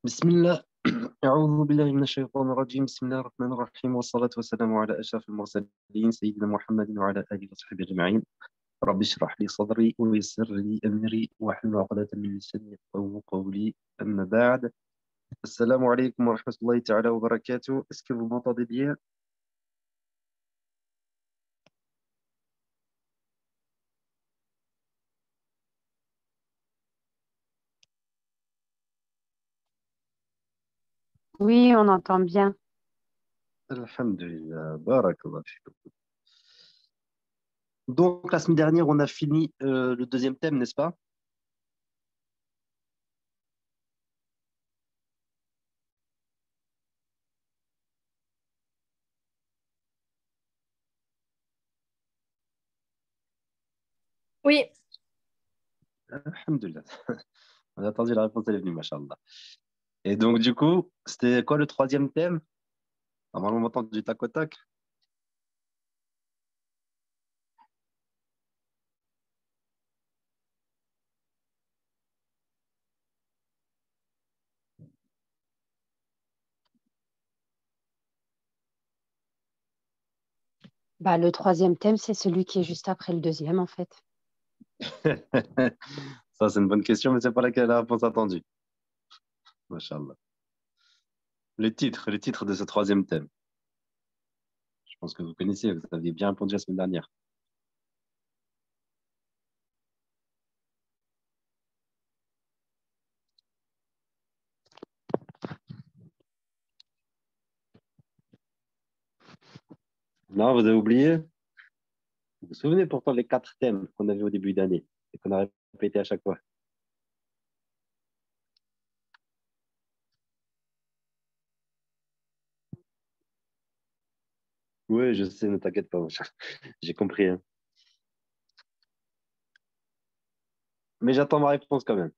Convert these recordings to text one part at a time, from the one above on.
بسم الله. أعوذ بالله من الشيطان الرجيم. بسم الله الرحمن الرحيم، والصلاة والسلام على أشرف المرسلين سيدنا محمد وعلى آله وصحبه أجمعين. رب اشرح لي صدري ويسر لي أمري واحلل عقدة من لساني يفقهوا قولي. أما بعد، السلام عليكم ورحمة الله تعالى وبركاته. Est-ce que vous m'entendez bien? Oui, on entend bien. Alhamdulillah, barakallah fikum. Donc, la semaine dernière, on a fini le deuxième thème, n'est-ce pas? Oui, Alhamdulillah. On a attendu la réponse, elle est venue, machallah. Et donc, du coup, c'était quoi le troisième thème? Normalement, on m'entend du tac au tac. Bah, le troisième thème, c'est celui qui est juste après le deuxième, en fait. Ça, c'est une bonne question, mais c'est pas laquelle la réponse attendue. Machallah. Le titre de ce troisième thème. Je pense que vous connaissez, vous aviez bien répondu la semaine dernière. Non, vous avez oublié? Vous vous souvenez pourtant les 4 thèmes qu'on avait au début d'année et qu'on a répété à chaque fois? Oui, je sais, ne t'inquiète pas, j'ai compris, hein. Mais j'attends ma réponse quand même.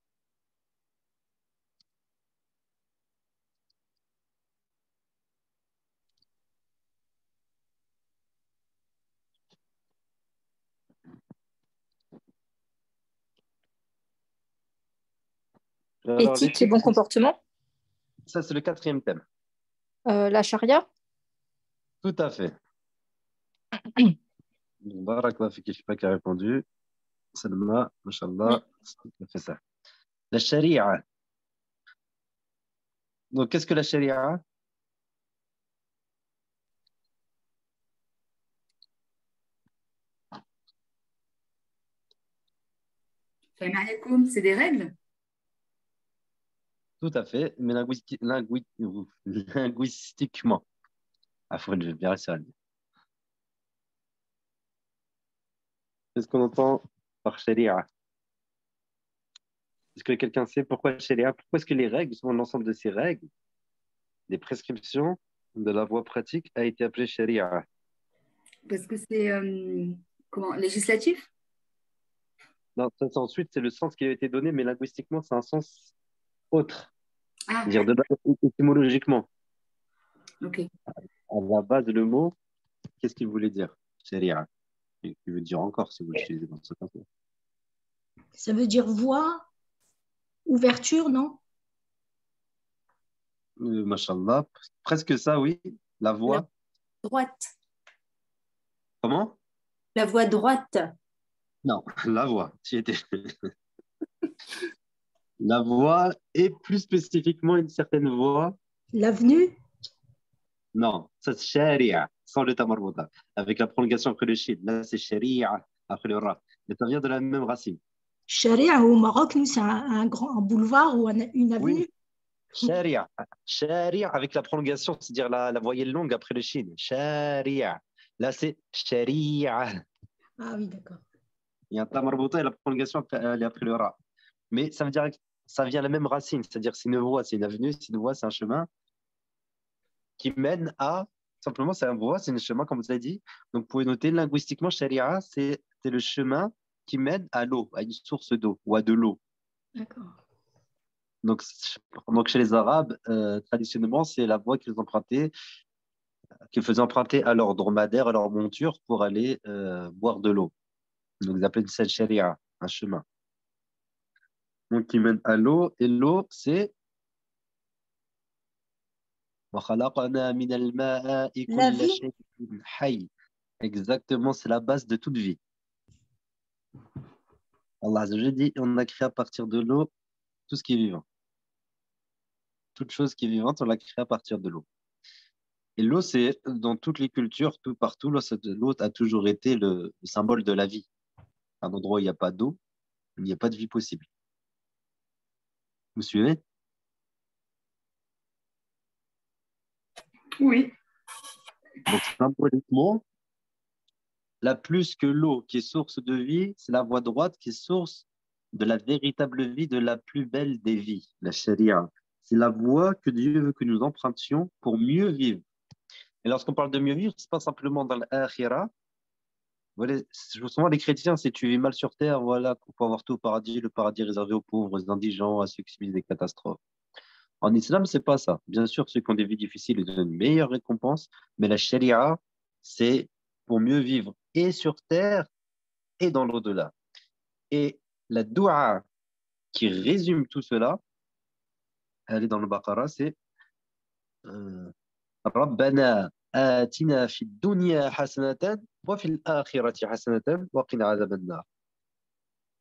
Alors, éthique et bon comportement. ça, c'est le 4e thème. La charia. Tout à fait. Barakallah fik, je sais pas qui a répondu. Salma, Oui. mashallah, c'est tout à fait ça. La sharia. Donc, qu'est-ce que la sharia? Salam alaikum, c'est des règles? Tout à fait, mais linguistiquement. Ah, faut que je vais bien réussir à le dire. Qu'est-ce qu'on entend par sharia? Est-ce que quelqu'un sait pourquoi sharia? Pourquoi est-ce que les règles, sont l'ensemble de ces règles, des prescriptions de la voie pratique, a été appelé sharia? Parce que c'est comment, législatif? Non, ça, ensuite, c'est le sens qui a été donné, mais linguistiquement, c'est un sens autre. Ah, Dire de base, étymologiquement. ok. À la base, le mot, qu'est-ce qu'il voulait dire? Sharia. Il veut dire encore si vous l'utilisez dans ce sens-là. Ça veut dire voie, ouverture, non? Mashallah, presque ça, oui. La La voie. droite. Comment? La voie droite. Non, la voie. Tu y étais. La voie et plus spécifiquement une certaine voie. L'avenue? Non, ça c'est sharia, sans le tamarbuta, avec la prolongation après le shin. Là, c'est sharia après le ra. Mais ça vient de la même racine. Sharia au Maroc, nous, c'est un grand un boulevard ou une avenue. Oui, sharia. Sharia avec la prolongation, c'est-à-dire la voyelle longue après le shin. Sharia. Là, c'est sharia. Ah oui, d'accord. Il y a un tamarbuta et la prolongation, elle est après le ra. Mais ça veut dire que ça vient de la même racine, c'est-à-dire c'est une voie, c'est une avenue, c'est une voie, c'est un chemin qui mène à, simplement, c'est un voie, c'est un chemin, comme vous avez dit. Donc, vous pouvez noter, linguistiquement, sharia, c'est le chemin qui mène à l'eau, à une source d'eau ou à de l'eau. D'accord. Donc, chez les Arabes, traditionnellement, c'est la voie qu'ils faisaient emprunter à leurs dromadaires, à leur monture pour aller boire de l'eau. Donc, ils appellent ça sharia, un chemin. Donc, qui mène à l'eau, et l'eau, c'est وَخَلَقْنَا مِنَ الْمَاءِ La كُلَّ vie, شَيْءٍ حَيٍّ. Exactement, c'est la base de toute vie. Allah Azza wa Jalla dit, on a créé à partir de l'eau tout ce qui est vivant. Toute chose qui est vivante, on l'a créé à partir de l'eau. Et l'eau, c'est dans toutes les cultures, tout partout, l'eau a toujours été le symbole de la vie. Un endroit où il n'y a pas d'eau, il n'y a pas de vie possible. Vous suivez? Oui. Donc, symboliquement, la plus que l'eau qui est source de vie, c'est la voie droite qui est source de la véritable vie, de la plus belle des vies, la charia. C'est la voie que Dieu veut que nous empruntions pour mieux vivre. Et lorsqu'on parle de mieux vivre, ce n'est pas simplement dans l'akhira. Voilà, souvent les chrétiens, c'est tu vis mal sur terre, voilà, pour pouvoir avoir tout au paradis, le paradis réservé aux pauvres, aux indigents, à ceux qui subissent des catastrophes. En islam, c'est pas ça. Bien sûr, ceux qui ont des vies difficiles, ils donnent une meilleure récompense, mais la sharia, c'est pour mieux vivre et sur terre et dans l'au-delà. Et la doua qui résume tout cela, elle est dans le Baqarah, c'est Rabbana atina fi dunya hasanatan wa fil akhirati hasanatan wa qina azaban nar.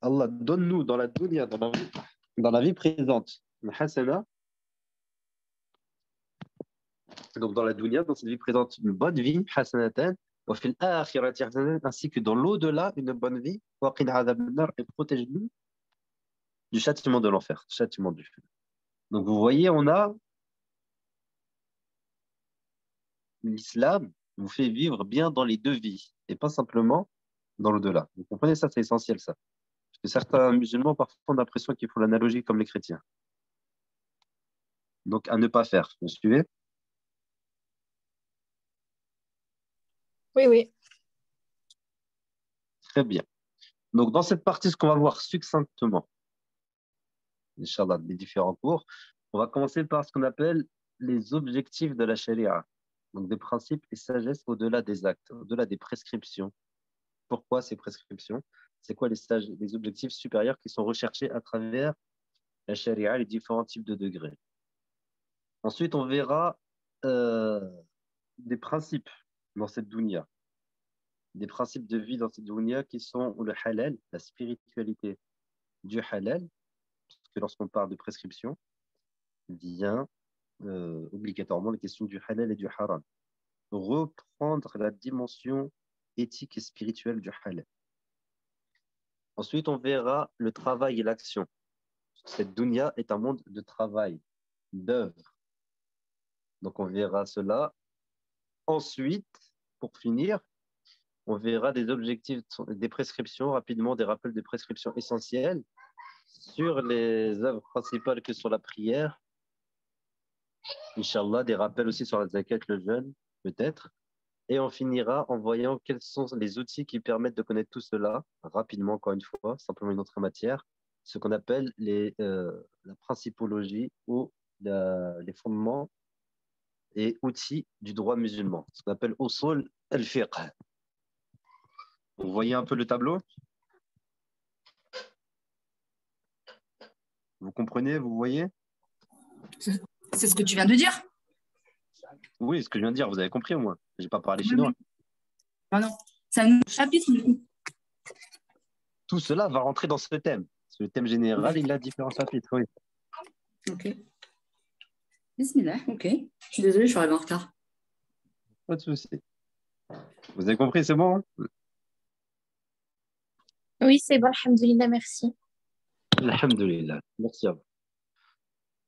Allah, donne-nous dans la dunya, dans la vie présente, une hasana. Donc dans la dunya, dans cette vie présente, une bonne vie, hasanatan, wa fil akhirati hasanatan, ainsi que dans l'au-delà, une bonne vie, wa qina azaban nar, et protège-nous du châtiment de l'enfer, châtiment du feu. Donc vous voyez, on a l'islam vous fait vivre bien dans les deux vies et pas simplement dans l'au-delà. Vous comprenez ça, c'est essentiel ça. Parce que certains musulmans parfois ont l'impression qu'ils font l'analogie comme les chrétiens. Donc à ne pas faire. Vous suivez? Oui, oui. Très bien. Donc dans cette partie, ce qu'on va voir succinctement, Inch'Allah, des différents cours, on va commencer par ce qu'on appelle les objectifs de la charia. Donc des principes et sagesse au-delà des actes, au-delà des prescriptions. Pourquoi ces prescriptions? C'est quoi les objectifs supérieurs qui sont recherchés à travers la charia, les différents types de degrés. Ensuite, on verra des principes dans cette dunya, des principes de vie dans cette dunya qui sont le halal, la spiritualité du halal, parce que lorsqu'on parle de prescription, vient obligatoirement la question du halal et du haram. Reprendre la dimension éthique et spirituelle du halal. Ensuite, on verra le travail et l'action. Cette dunya est un monde de travail, d'œuvre. Donc, on verra cela. Ensuite, pour finir, on verra des objectifs, des prescriptions, rapidement, des rappels de prescriptions essentielles sur les œuvres principales que sur la prière. Inch'Allah, des rappels aussi sur la zakat, le jeûne, peut-être. Et on finira en voyant quels sont les outils qui permettent de connaître tout cela, rapidement, encore une fois, simplement une autre matière, ce qu'on appelle la principologie ou les fondements et outils du droit musulman, ce qu'on appelle usul al-fiqh. Vous voyez un peu le tableau? Vous comprenez? Vous voyez? C'est ce que tu viens de dire? Oui, ce que je viens de dire, vous avez compris au moins. Je n'ai pas parlé chinois. Non, non. C'est un nouveau chapitre, du coup. Tout cela va rentrer dans ce thème. Ce thème général, il a différents chapitres, oui. Ok. Bismillah, ok. Je suis désolée, je suis arrivée en retard. Pas de souci. Vous avez compris, c'est bon, hein? Oui, c'est bon, alhamdoulilah, merci. Alhamdulillah. Merci à vous.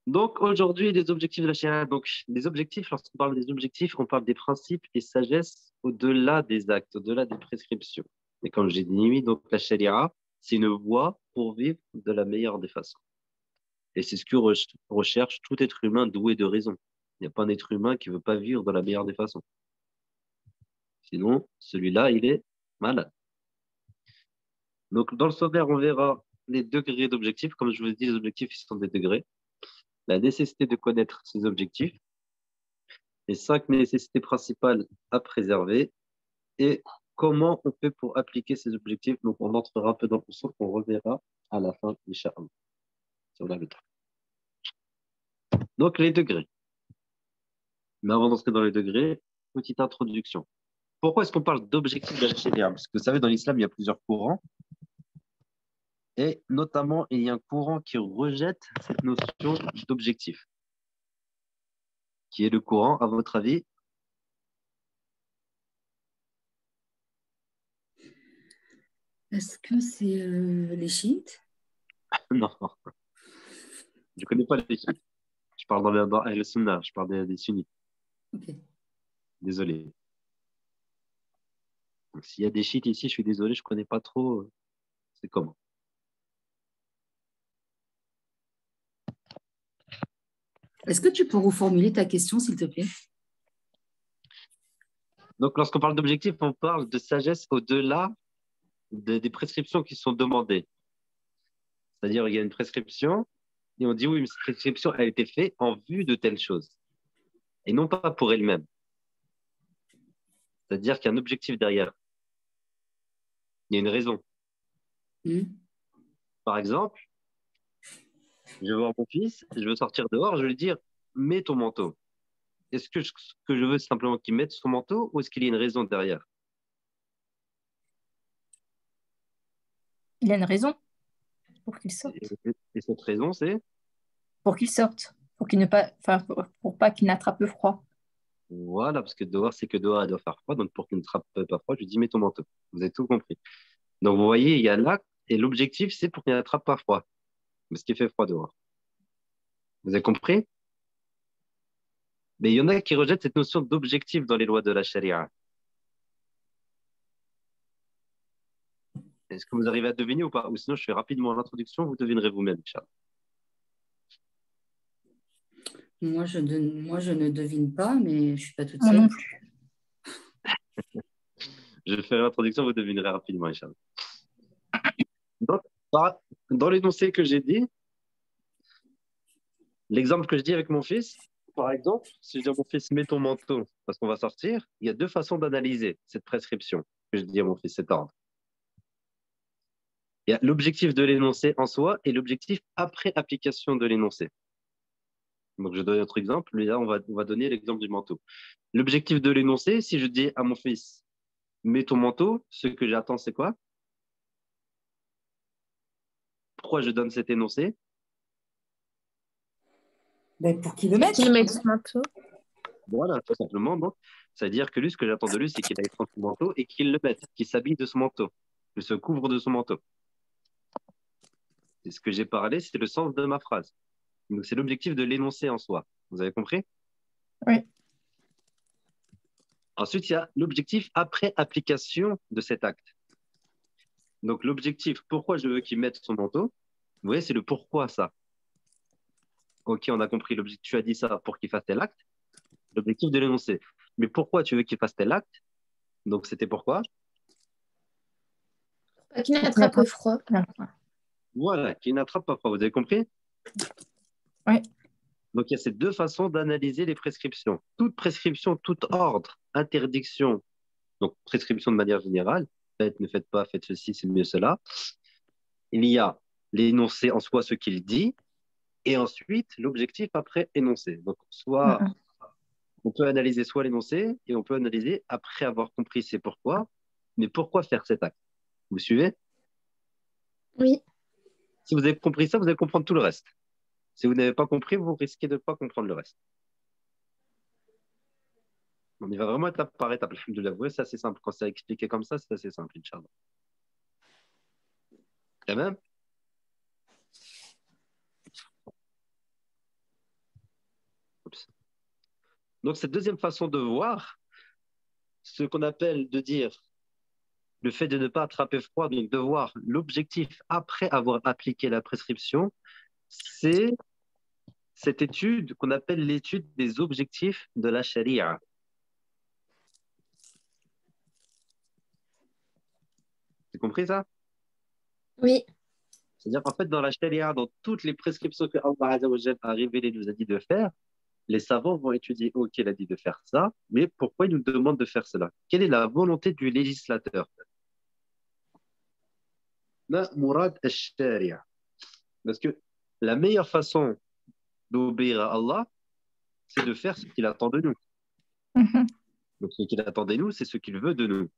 Donc, aujourd'hui, les objectifs de la charia. Donc, les objectifs, lorsqu'on parle des objectifs, on parle des principes et sagesse au-delà des actes, au-delà des prescriptions. Et comme j'ai dit, donc la charia, c'est une voie pour vivre de la meilleure des façons. Et c'est ce que recherche tout être humain doué de raison. Il n'y a pas un être humain qui ne veut pas vivre de la meilleure des façons. Sinon, celui-là, il est malade. Donc, dans le sommaire, on verra les degrés d'objectifs. Comme je vous ai dit, les objectifs, ils sont des degrés. La nécessité de connaître ces objectifs, les 5 nécessités principales à préserver et comment on fait pour appliquer ces objectifs. Donc, on entrera un peu dans le sens qu'on reverra à la fin, Inch'Allah. Donc, les degrés. Mais avant d'entrer dans les degrés, petite introduction. Pourquoi est-ce qu'on parle d'objectif de la sharia? Parce que vous savez, dans l'islam, il y a plusieurs courants. Et notamment, il y a un courant qui rejette cette notion d'objectif. Qui est le courant, à votre avis? Est-ce que c'est les chiites? Non, je ne connais pas les chiites. Je parle dans le sunna, je parle des sunnites. Ok. Désolé. Donc, s'il y a des chiites ici, je suis désolé, je ne connais pas trop. C'est comment? Est-ce que tu peux reformuler ta question, s'il te plaît? Donc, lorsqu'on parle d'objectif, on parle de sagesse au-delà des prescriptions qui sont demandées. C'est-à-dire, il y a une prescription et on dit oui, mais cette prescription a été faite en vue de telle chose et non pas pour elle-même. C'est-à-dire qu'il y a un objectif derrière. Il y a une raison. Par exemple, je vais voir mon fils, je veux sortir dehors, je vais lui dire mets ton manteau. Est-ce que ce que je veux, c'est simplement qu'il mette son manteau ou est-ce qu'il y a une raison derrière? Il a une raison pour qu'il sorte. Et cette raison, c'est? Pour qu'il sorte. Pour qu'il ne pas, enfin, pour pas qu'il n'attrape le froid. Voilà, parce que dehors, c'est que dehors, elle doit faire froid. Donc, pour qu'il ne trappe pas froid, je lui dis mets ton manteau. Vous avez tout compris. Donc, vous voyez, il y a l'acte et l'objectif, c'est pour qu'il n'attrape pas froid. Parce qu'il fait froid dehors. Vous avez compris? Mais il y en a qui rejettent cette notion d'objectif dans les lois de la charia. Est-ce que vous arrivez à deviner ou pas? Ou sinon, je fais rapidement l'introduction, vous devinerez vous-même, Inch'Allah. Moi, je ne devine pas, mais je ne suis pas toute Moi seule. non plus. Je vais faire l'introduction, vous devinerez rapidement, Inch'Allah. Donc, dans l'énoncé que j'ai dit, l'exemple que je dis avec mon fils, par exemple, si je dis à mon fils, mets ton manteau parce qu'on va sortir, il y a deux façons d'analyser cette prescription que je dis à mon fils, cet ordre. Il y a l'objectif de l'énoncé en soi et l'objectif après application de l'énoncé. Donc, je donne un autre exemple. Là, on va donner l'exemple du manteau. L'objectif de l'énoncé, si je dis à mon fils, mets ton manteau, ce que j'attends, c'est quoi? Pourquoi je donne cet énoncé? Ben, pour qu'il le mette. Qu'il mette son manteau. Voilà, tout simplement. Donc, c'est-à-dire que lui, ce que j'attends de lui, c'est qu'il aille prendre son manteau et qu'il le mette, qu'il s'habille de son manteau, qu'il se couvre de son manteau. C'est ce que j'ai parlé, c'est le sens de ma phrase. Donc, c'est l'objectif de l'énoncé en soi. Vous avez compris? Oui. Ensuite, il y a l'objectif après application de cet acte. Donc, l'objectif, pourquoi je veux qu'il mette son manteau, vous voyez, c'est le pourquoi ça. Ok, on a compris l'objectif. Tu as dit ça pour qu'il fasse tel acte. L'objectif de l'énoncé. Mais pourquoi tu veux qu'il fasse tel acte? Donc, c'était pourquoi? Qu'il n'attrape le froid. Voilà, qu'il n'attrape pas froid. Vous avez compris? Oui. Donc, il y a ces deux façons d'analyser les prescriptions. Toute prescription, tout ordre, interdiction, donc prescription de manière générale, faites, ne faites pas, faites ceci, c'est mieux cela. Il y a l'énoncé en soi, ce qu'il dit, et ensuite l'objectif après énoncé. Donc, soit on peut analyser soit l'énoncé, et on peut analyser après avoir compris c'est pourquoi, mais pourquoi faire cet acte? Vous suivez? Oui. Si vous avez compris ça, vous allez comprendre tout le reste. Si vous n'avez pas compris, vous risquez de ne pas comprendre le reste. On y va vraiment étape par étape. De l'avouer, c'est assez simple. Quand c'est expliqué comme ça, c'est assez simple, Inch'Allah. Et même Oups. Donc, cette deuxième façon de voir, ce qu'on appelle de dire le fait de ne pas attraper froid, donc de voir l'objectif après avoir appliqué la prescription, c'est cette étude qu'on appelle l'étude des objectifs de la charia. Vous compris ça? Oui. C'est-à-dire qu'en fait, dans la charia, dans toutes les prescriptions que Allah Azza wa Jalla a révélées, nous a dit de faire, les savants vont étudier, ok, il a dit de faire ça, mais pourquoi il nous demande de faire cela? Quelle est la volonté du législateur? Ma murad al-sharia. Parce que la meilleure façon d'obéir à Allah, c'est de faire ce qu'il attend de nous. Mhm. Donc, ce qu'il attend de nous, c'est ce qu'il veut de nous.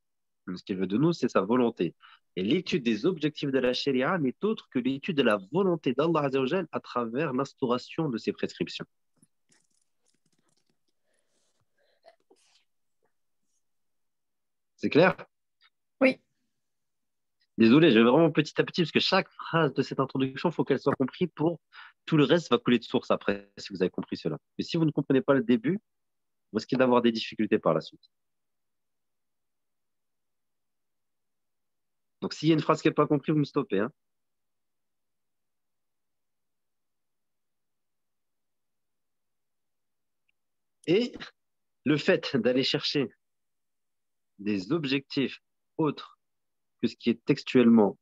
Ce qu'il veut de nous, c'est sa volonté. Et l'étude des objectifs de la charia n'est autre que l'étude de la volonté d'Allah Azza wa Jal à travers l'instauration de ses prescriptions. C'est clair? Oui. Désolé, je vais vraiment petit à petit, parce que chaque phrase de cette introduction, il faut qu'elle soit comprise pour tout le reste va couler de source après, si vous avez compris cela. Mais si vous ne comprenez pas le début, vous risquez d'avoir des difficultés par la suite. Donc, s'il y a une phrase qui n'est pas comprise, vous me stoppez, hein. Et le fait d'aller chercher des objectifs autres que ce qui est textuellement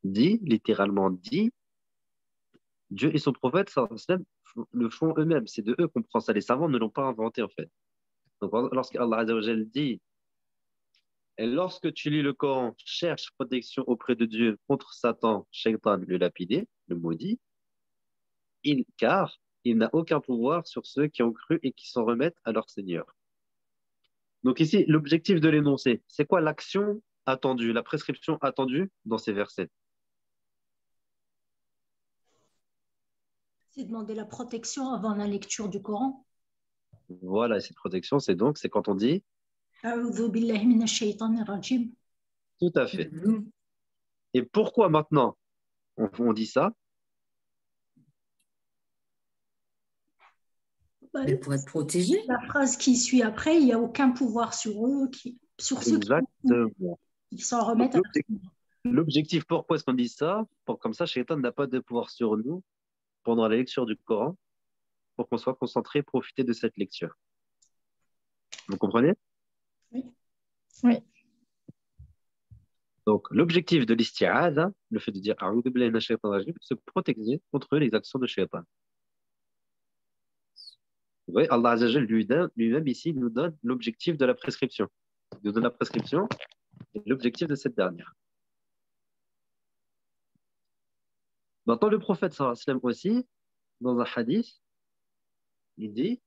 dit, littéralement dit, Dieu et son prophète sallam, le font eux-mêmes. C'est de eux qu'on prend ça. Les savants ne l'ont pas inventé, en fait. Donc, lorsqu'Allah Azza wa Jal dit, et lorsque tu lis le Coran, cherche protection auprès de Dieu contre Satan, Shaitan, le lapidé, le maudit, car il n'a aucun pouvoir sur ceux qui ont cru et qui s'en remettent à leur Seigneur. Donc ici, l'objectif de l'énoncé, c'est quoi l'action attendue, la prescription attendue dans ces versets? C'est demander la protection avant la lecture du Coran. Voilà, cette protection, c'est quand on dit A'udhu billahi minash shaitanir rajim. tout à fait. Mhm. Et pourquoi maintenant on dit ça? Bah, Mais pour être protégé. la phrase qui suit après, il n'y a aucun pouvoir sur eux, sur ceux Exactement. qui s'en remettent à Donc, leur Seigneur. l'objectif, pourquoi est-ce qu'on dit ça? Comme ça, Shaitan n'a pas de pouvoir sur nous pendant la lecture du Coran, pour qu'on soit concentré et profiter de cette lecture. Vous comprenez? Oui. Oui. Donc, l'objectif de l'isti'adha, le fait de dire A'udhu billahi minash shaitanir rajim, c'est se protéger contre les actions de Shaitan. Vous voyez, Allah Azza wa Jal lui-même ici nous donne l'objectif de la prescription. Il nous donne la prescription et l'objectif de cette dernière. Maintenant, le prophète sallallahu alayhi wa sallam aussi, dans un hadith, il dit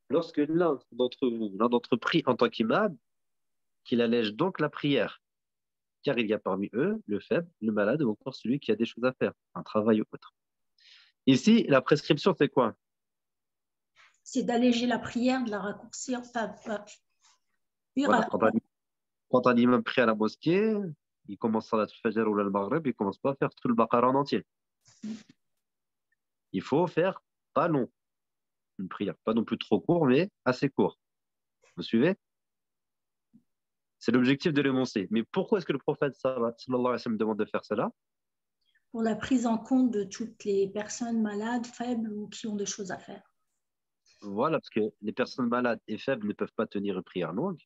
lorsque l'un d'entre prie en tant qu'imam, qu'il allège donc la prière, car il y a parmi eux le faible, le malade ou encore celui qui a des choses à faire, un travail ou autre. Ici, la prescription, c'est quoi? C'est d'alléger la prière, de la raccourcir. Voilà, quand un imam prie à la mosquée, il commence à la Fajr ou le Maghrib, il ne commence pas à faire tout le Baqara en entier. Il faut faire pas long, une prière, pas non plus trop court, mais assez court. Vous suivez? C'est l'objectif de l'énoncé. Mais pourquoi est-ce que le prophète sallallahu alayhi wa sallam demande de faire cela? Pour la prise en compte de toutes les personnes malades, faibles ou qui ont des choses à faire. Voilà, parce que les personnes malades et faibles ne peuvent pas tenir une prière longue.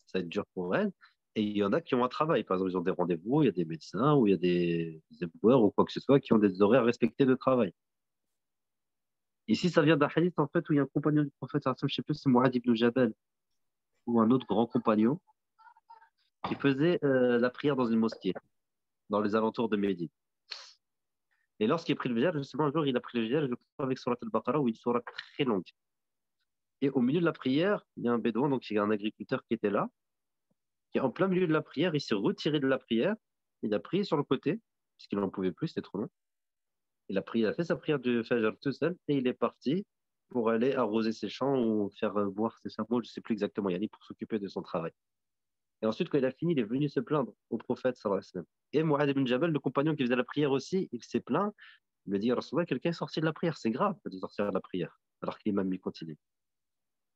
Ça va être dur pour elles. Et il y en a qui ont un travail. Par exemple, ils ont des rendez-vous, il y a des médecins ou il y a des éboueurs ou quoi que ce soit qui ont des horaires respectés de travail. Ici, ça vient d'un hadith en fait où il y a un compagnon du prophète, je ne sais plus, c'est Mu'adh ibn Jabal ou un autre grand compagnon qui faisait la prière dans une mosquée, dans les alentours de Médine. Et lorsqu'il a pris le vierge, justement, un jour, il a pris le vierge, je crois, avec Surat al-Baqarah, ou une sourate très longue. Et au milieu de la prière, il y a un bédouin, donc il y a un agriculteur qui était là, qui, en plein milieu de la prière, il s'est retiré de la prière, il a prié sur le côté, puisqu'il n'en pouvait plus, c'était trop long. Il a fait sa prière du Fajr tout seul, et il est parti pour aller arroser ses champs ou faire boire ses chameaux, je ne sais plus exactement, Yannick, pour s'occuper de son travail. Et ensuite, quand il a fini, il est venu se plaindre au prophète, sallallahu alayhi wa sallam. Et Mu'adh ibn Jabal, le compagnon qui faisait la prière aussi, il s'est plaint. Il me dit, Rasulallah, quelqu'un est sorti de la prière. C'est grave de sortir de la prière, alors que l'imam il continue.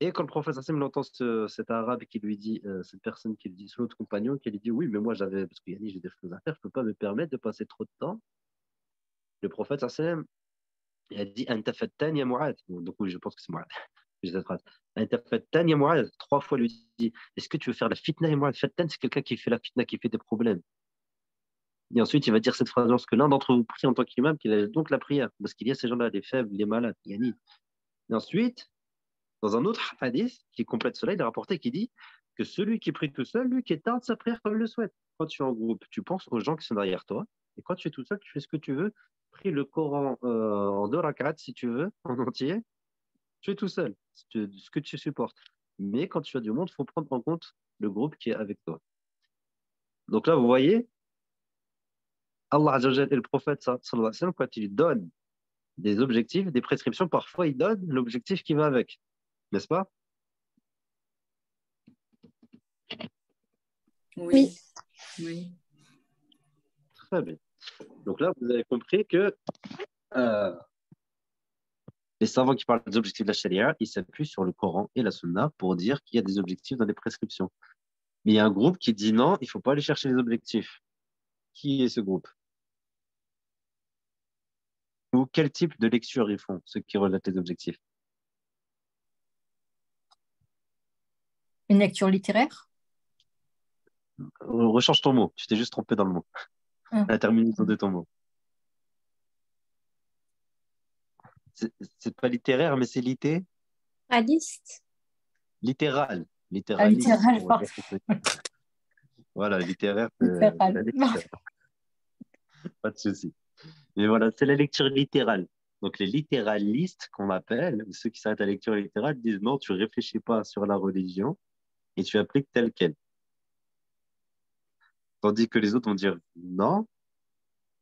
Et quand le prophète sallallahu alayhi wa sallam entend cet arabe qui lui dit, cette personne qui lui dit, son autre compagnon, qui lui dit, oui, mais moi j'avais, parce que Yannick, j'ai des choses à faire, je ne peux pas me permettre de passer trop de temps. Le prophète sallallahu alayhi wa sallam, il a dit, Anta fattan ya Mu'adh. Donc oui, je pense que c'est Mu'adh. Cette phrase. Fattan ya Mu'adh, 3 fois lui dit, est-ce que tu veux faire la fitna ya Mu'adh? Fattan, c'est quelqu'un qui fait la fitna, qui fait des problèmes. Et ensuite, il va dire cette phrase lorsque l'un d'entre vous prie en tant qu'imam, qu'il a donc la prière, parce qu'il y a ces gens-là, les faibles, les malades, yani. Et ensuite, dans un autre hadith qui complète cela, il est rapporté qui dit que celui qui prie tout seul, lui qui éteint sa prière comme il le souhaite. Quand tu es en groupe, tu penses aux gens qui sont derrière toi, et quand tu es tout seul, tu fais ce que tu veux. Prie le Coran en 2 rak'at si tu veux, en entier. Tu es tout seul, ce que tu supportes. Mais quand tu as du monde, il faut prendre en compte le groupe qui est avec toi. Donc là, vous voyez, Allah Azza wa Jalla et le prophète, sallallahu alayhi wa sallam, quand il donne des objectifs, des prescriptions, parfois il donne l'objectif qui va avec. N'est-ce pas? Oui. Oui. Très bien. Donc là, vous avez compris que les savants qui parlent des objectifs de la charia, ils s'appuient sur le Coran et la Sunna pour dire qu'il y a des objectifs dans les prescriptions. Mais il y a un groupe qui dit non, il ne faut pas aller chercher les objectifs. Qui est ce groupe? Ou quel type de lecture ils font, ceux qui relatent les objectifs? Une lecture littéraire? Rechange ton mot, tu t'es juste trompé dans le mot. La terminaison de ton mot. C'est pas littéraire, mais c'est Réaliste. littéral. Ah, Littéraliste. littéral, On va dire que c'est- Voilà, littéraire, c'est littéral. la lecture. Pas de souci. Mais voilà, c'est la lecture littérale. Donc les littéralistes qu'on appelle, ou ceux qui s'arrêtent à la lecture littérale, disent non, tu réfléchis pas sur la religion et tu appliques telle quelle. Tandis que les autres vont dire non,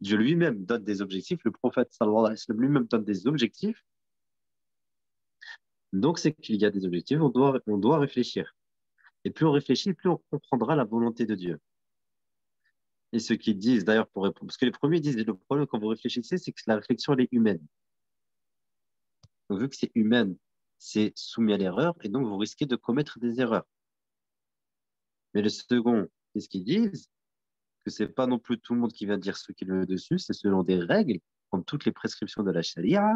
Dieu lui-même donne des objectifs, le prophète sallallahu alayhi wa sallam lui-même donne des objectifs. Donc c'est qu'il y a des objectifs, on doit réfléchir. Et plus on réfléchit, plus on comprendra la volonté de Dieu. Et ceux qui disent, d'ailleurs, pour répondre, parce que les premiers disent, le problème quand vous réfléchissez, c'est que la réflexion, elle est humaine. Donc, vu que c'est humaine, c'est soumis à l'erreur, et donc vous risquez de commettre des erreurs. Mais le second, qu'est-ce qu'ils disent? Que c'est pas non plus tout le monde qui vient dire ce qu'il veut dessus, c'est selon des règles, comme toutes les prescriptions de la charia.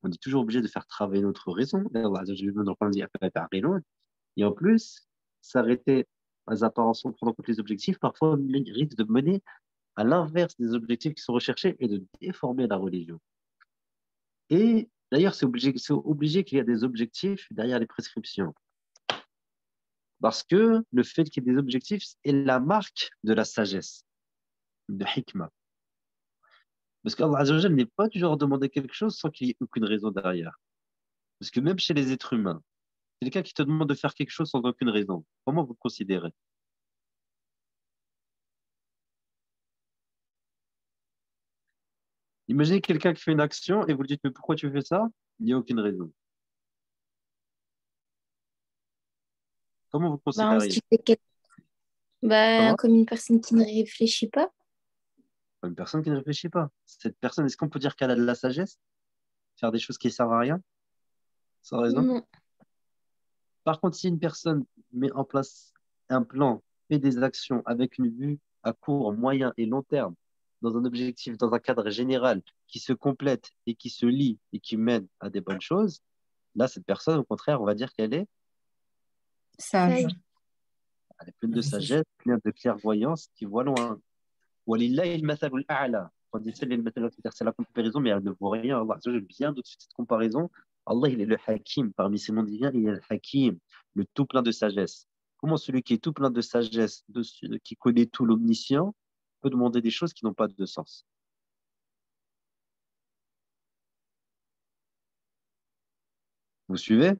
On est toujours obligé de faire travailler notre raison. Et en plus, s'arrêter aux apparences sans prendre en compte les objectifs, parfois risque de mener à l'inverse des objectifs qui sont recherchés et de déformer la religion. Et d'ailleurs, c'est obligé qu'il y ait des objectifs derrière les prescriptions. Parce que le fait qu'il y ait des objectifs est la marque de la sagesse, de hikmah. Parce qu'Allah Azza wa Jalla n'est pas du genre à demander quelque chose sans qu'il y ait aucune raison derrière. Parce que même chez les êtres humains, quelqu'un qui te demande de faire quelque chose sans aucune raison, comment vous le considérez? Imaginez quelqu'un qui fait une action et vous lui dites, mais pourquoi tu fais ça? Il n'y a aucune raison. Comment vous le Bah, on se considérez? dit bah, Comment? comme une personne qui ne réfléchit pas. Une personne qui ne réfléchit pas. Cette personne, est-ce qu'on peut dire qu'elle a de la sagesse? Faire des choses qui ne servent à rien? Sans raison? Non. Par contre, si une personne met en place un plan, fait des actions avec une vue à court, moyen et long terme, dans un objectif, dans un cadre général, qui se complète et qui se lie et qui mène à des bonnes choses, là, cette personne, au contraire, on va dire qu'elle est, Sage. elle est pleine de sagesse, pleine de clairvoyance, qui voit loin. Walillahi al-mathalul a'la. On dit c'est la comparaison, mais elle ne vaut rien. Allah Azza wa Jalla, bien au-dessus de cette comparaison. Allah, il est le Hakim. Parmi ses noms divins, il est le Hakim, le tout plein de sagesse. Comment celui qui est tout plein de sagesse, qui connaît tout, l'omniscient, peut demander des choses qui n'ont pas de sens? Vous suivez?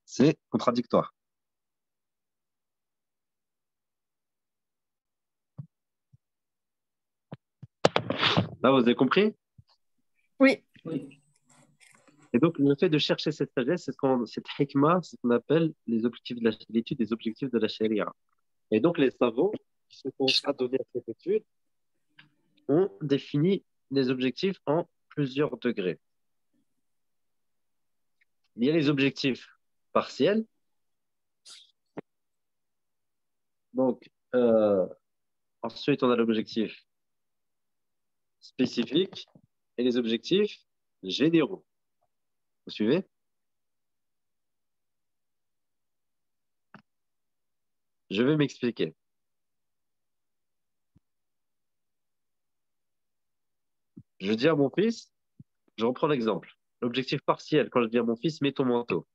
C'est contradictoire. Là, vous avez compris? Oui. Oui. Et donc, le fait de chercher cette sagesse, cette hikmah, c'est ce qu'on appelle les objectifs de l'étude des objectifs de la charia. Et donc, les savants qui se sont adonnés à cette étude ont défini les objectifs en plusieurs degrés. Il y a les objectifs partiels. Donc, ensuite, on a l'objectif spécifique et les objectifs généraux. Vous suivez? Je vais m'expliquer. Je dis à mon fils, je reprends l'exemple. L'objectif partiel, quand je dis à mon fils, mets ton manteau.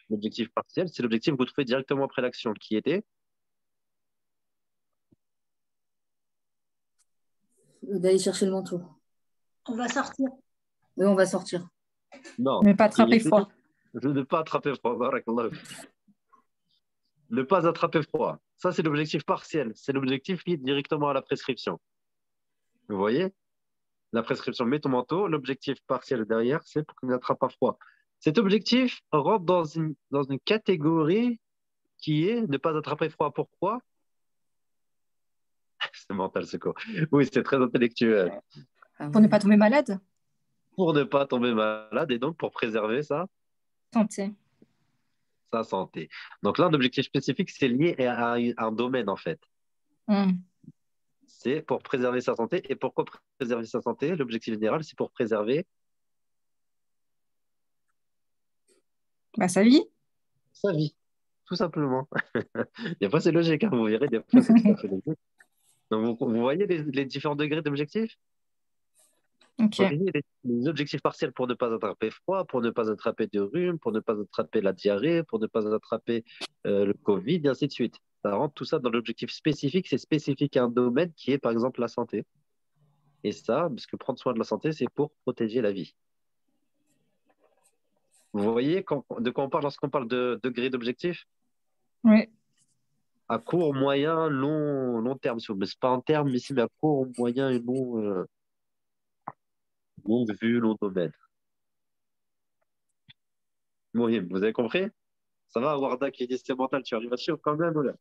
L'objectif partiel, c'est l'objectif que vous trouvez directement après l'action, qui était D'aller chercher le manteau. On va sortir. Oui, on va sortir. non, Mais pas qui attraper était froid. Ne pas attraper froid. Barakallah. Ne pas attraper froid. Ça, c'est l'objectif partiel. C'est l'objectif lié directement à la prescription. Vous voyez? La prescription, mets ton manteau. L'objectif partiel derrière, c'est pour qu'il n'attrape pas froid. Cet objectif rentre dans une catégorie qui est ne pas attraper froid. Pourquoi? C'est mental, ce cours. Oui, c'est très intellectuel. Pour ne pas tomber malade. Pour ne pas tomber malade et donc pour préserver Santé. sa santé. Donc là, l'objectif spécifique, c'est lié à un domaine, en fait. C'est pour préserver sa santé. Et pourquoi préserver sa santé? L'objectif général, c'est pour préserver Bah, sa vie. sa vie, tout simplement. Des fois, c'est logique, hein, vous verrez, des fois, c'est tout à fait logique. Donc, vous voyez les différents degrés d'objectifs? Ok. Donc, ici, les objectifs partiels pour ne pas attraper froid, pour ne pas attraper de rhume, pour ne pas attraper la diarrhée, pour ne pas attraper le Covid, et ainsi de suite. Ça rentre tout ça dans l'objectif spécifique. C'est spécifique à un domaine qui est, par exemple, la santé. Et ça, parce que prendre soin de la santé, c'est pour protéger la vie. Vous voyez de quoi on parle lorsqu'on parle de degré d'objectif? Oui. À court, moyen, long terme. Mais c'est pas en terme ici, mais à court, moyen et longue vue, long domaine. Mohim, vous avez compris? Ça va, Warda qui dit c'est mental, tu arrives à suivre quand même, ou là?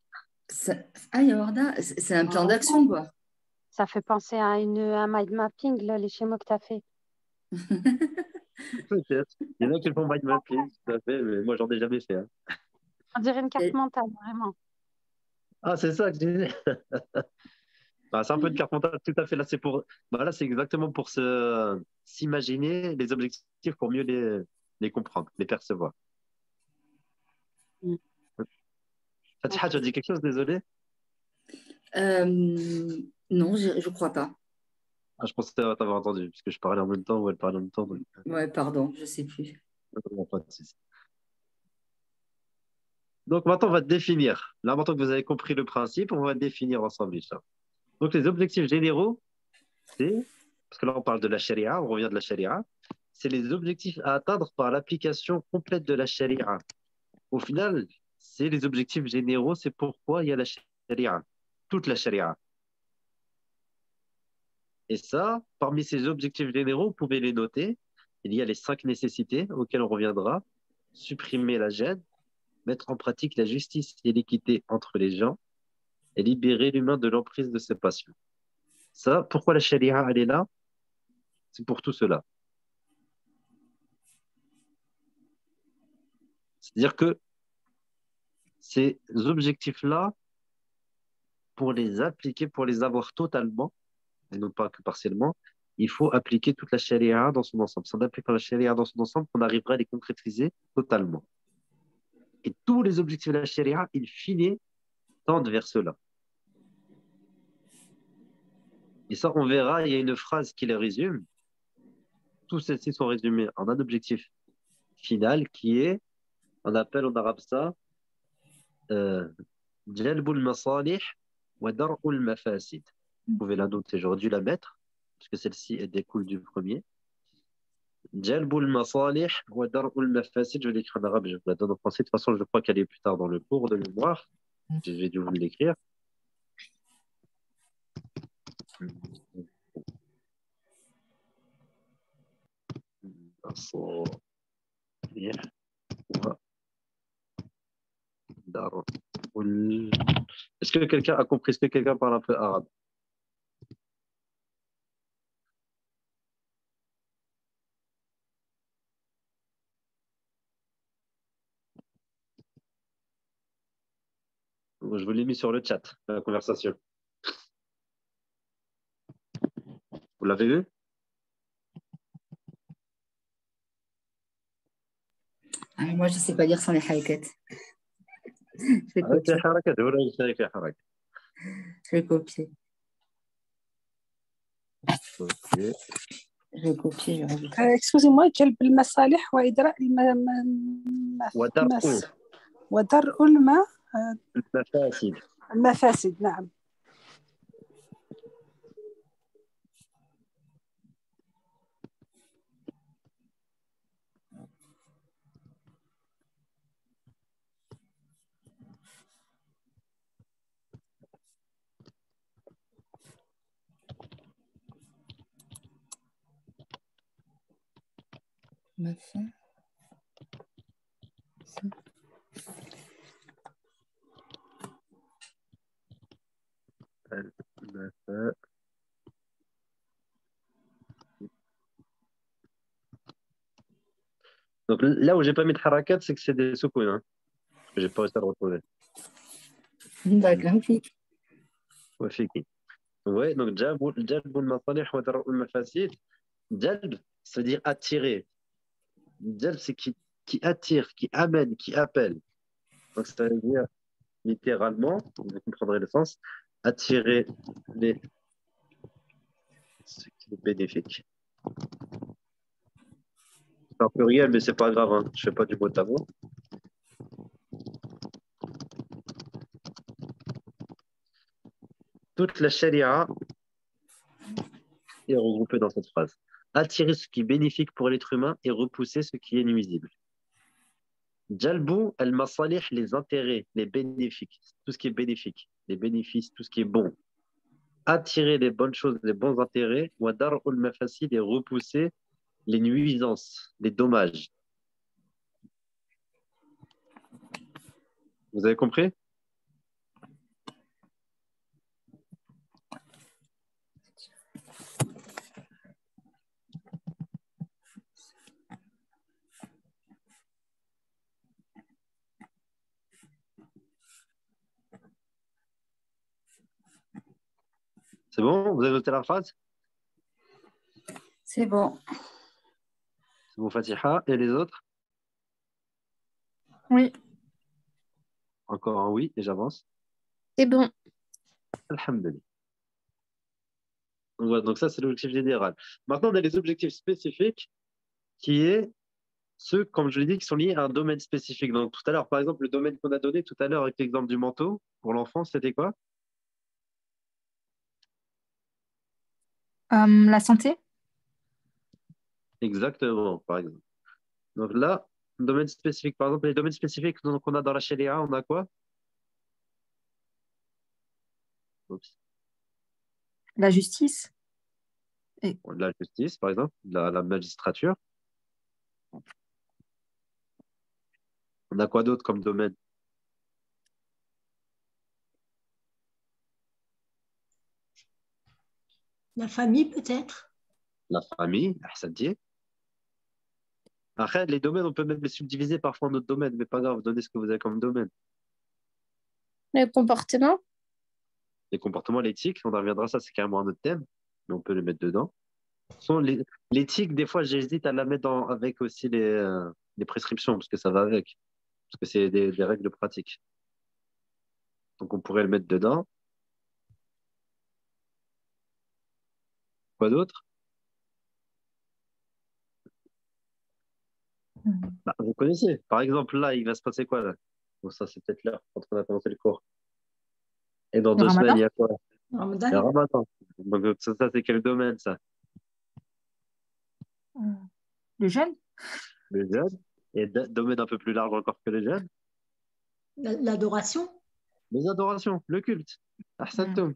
Ah, Yawarda, c'est un plan d'action, quoi. Ça fait penser à un mind mapping, là, les schémas que tu as fait. Peut-être. Il y en a qui le font mind mapping, tout à fait, mais moi, j'en ai jamais fait, hein. On dirait une carte Et- mentale, vraiment. Ah, c'est ça que je disais. Bah, c'est un peu une carte mentale, tout à fait. Là, là, c'est exactement pour s'imaginer les objectifs pour mieux les comprendre, les percevoir. Mm. Fatiha, tu as dit quelque chose, désolé? Non, je crois pas. Ah, je pensais t'avoir entendu, puisque je parlais en même temps ou elle parlait en même temps. Donc, Ouais, pardon, je sais plus. pas de souci. Donc maintenant, on va définir. Là, maintenant que vous avez compris le principe, on va définir ensemble, Inch'Allah. Donc les objectifs généraux, c'est, parce que là, on parle de la charia, on revient de la charia, c'est les objectifs à atteindre par l'application complète de la charia. Au final, c'est les objectifs généraux, c'est pourquoi il y a la charia, toute la charia. Et ça, parmi ces objectifs généraux, vous pouvez les noter. Il y a les 5 nécessités auxquelles on reviendra. Supprimer la gêne, mettre en pratique la justice et l'équité entre les gens et libérer l'humain de l'emprise de ses passions. Ça, pourquoi la charia, elle est là? C'est pour tout cela. C'est-à-dire que ces objectifs-là, pour les appliquer, pour les avoir totalement, et non pas que partiellement, il faut appliquer toute la charia dans son ensemble. Si on applique la charia dans son ensemble, on arrivera à les concrétiser totalement. Et tous les objectifs de la charia, in fine, tendent vers cela. Et ça, on verra, il y a une phrase qui les résume. Tous celles-ci sont résumées en un objectif final qui est, on appelle en arabe ça, Jalbul masalih wa dar'ul mafasid. Vous pouvez la noter, j'aurais dû la mettre, parce que celle-ci, elle découle du premier. Jalbul masalih wa dar'ul mafasid, je vais l'écrire en arabe, je vous la donne en français. De toute façon, je crois qu'elle est plus tard dans le cours de mémoire. J'ai dû vous l'écrire. Est-ce que quelqu'un a compris? Est-ce que quelqu'un parle un peu arabe? Je vous l'ai mis sur le chat, la conversation. Vous l'avez vu? Moi, je ne sais pas lire sans les harakat. Je vais Avec les copier. harakat, ou là, avec les harakat. Je vais copier. Ok. Je vais copier, je vais rajouter. excusez-moi, جلب المصالح وإدراء ودرء ودرء المفاسد. المفاسد. نعم. مثلا المفا- Donc là où j'ai pas mis de harakat, c'est que c'est des soukoun, hein, que j'ai pas réussi à le retrouver. d'accord فيك وفيكي. Ouais, donc jalb al-masalih wa dar' al-mafasid. Jalb, c'est-à-dire attirer. Jalb, c'est qui attire, qui amène, qui appelle. Donc ça veut dire littéralement, vous comprendrez le sens, attirer les, ce qui est bénéfique. C'est un pluriel, mais c'est pas grave, hein. Je fais pas du mot à mot. Toute la charia est regroupée dans cette phrase. Attirer ce qui est bénéfique pour l'être humain et repousser ce qui est nuisible. Jalbu al-masalih, les intérêts, les bénéfiques, tout ce qui est bénéfique, les bénéfices, tout ce qui est bon. Attirer les bonnes choses, les bons intérêts, wa dar'ul mafasid, et repousser les nuisances, les dommages. Vous avez compris? C'est bon? Vous avez noté la phrase? c'est bon C'est bon, Fatiha. Et les autres? Oui. Encore un oui, et j'avance. C'est bon. Alhamdulillah. Donc, voilà, donc ça, c'est l'objectif général. Maintenant, on a les objectifs spécifiques qui est ceux, comme je l'ai dit, qui sont liés à un domaine spécifique. Donc, tout à l'heure, par exemple, le domaine qu'on a donné tout à l'heure avec l'exemple du manteau, pour l'enfant, c'était quoi? La santé? Exactement, par exemple. Donc là, domaine spécifique, par exemple, les domaines spécifiques qu'on a dans la Sharia, on a quoi? Oups. La justice? Et La justice, par exemple, la magistrature. On a quoi d'autre comme domaine? La famille, peut-être. La famille, ahsanti. Après, les domaines, on peut même les subdiviser parfois en autres domaines, mais pas grave, donnez ce que vous avez comme domaine. Le comportement. Les comportements, l'éthique, on en reviendra, ça c'est carrément un autre thème, mais on peut les mettre dedans. L'éthique, des fois, j'hésite à la mettre avec aussi les prescriptions, parce que ça va avec, parce que c'est des règles pratiques. Donc on pourrait le mettre dedans. Quoi d'autre? Bah, vous connaissez. Par exemple, là, il va se passer quoi là? Bon, ça, c'est peut-être l'heure quand on a commencé le cours. Et dans le 2 semaines, ramadan? il y a quoi? Le Ramadan. Ramadan. Donc, ça c'est quel domaine, ça? Le jeûne? Le jeûne. Et domaine un peu plus large encore que le jeûne. L'adoration. Les adorations, le culte. Ahsantoum.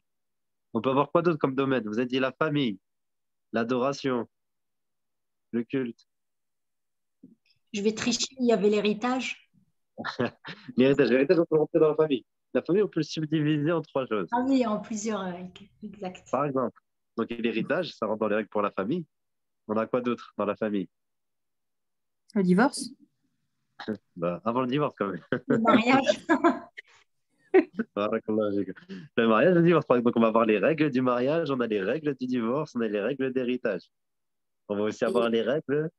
On peut avoir quoi d'autre comme domaine? Vous avez dit la famille, l'adoration, le culte. Je vais tricher, il y avait l'héritage. L'héritage, on peut rentrer dans la famille. La famille, on peut le subdiviser en 3 choses. Ah oui, en plusieurs. Exact. Par exemple, donc l'héritage, ça rentre dans les règles pour la famille. On a quoi d'autre dans la famille? Le divorce? Bah, avant le divorce, quand même. Le mariage. Barakallah, le mariage, le divorce. Par exemple, donc on va avoir les règles du mariage, on a les règles du divorce, on a les règles d'héritage. On va aussi avoir les règles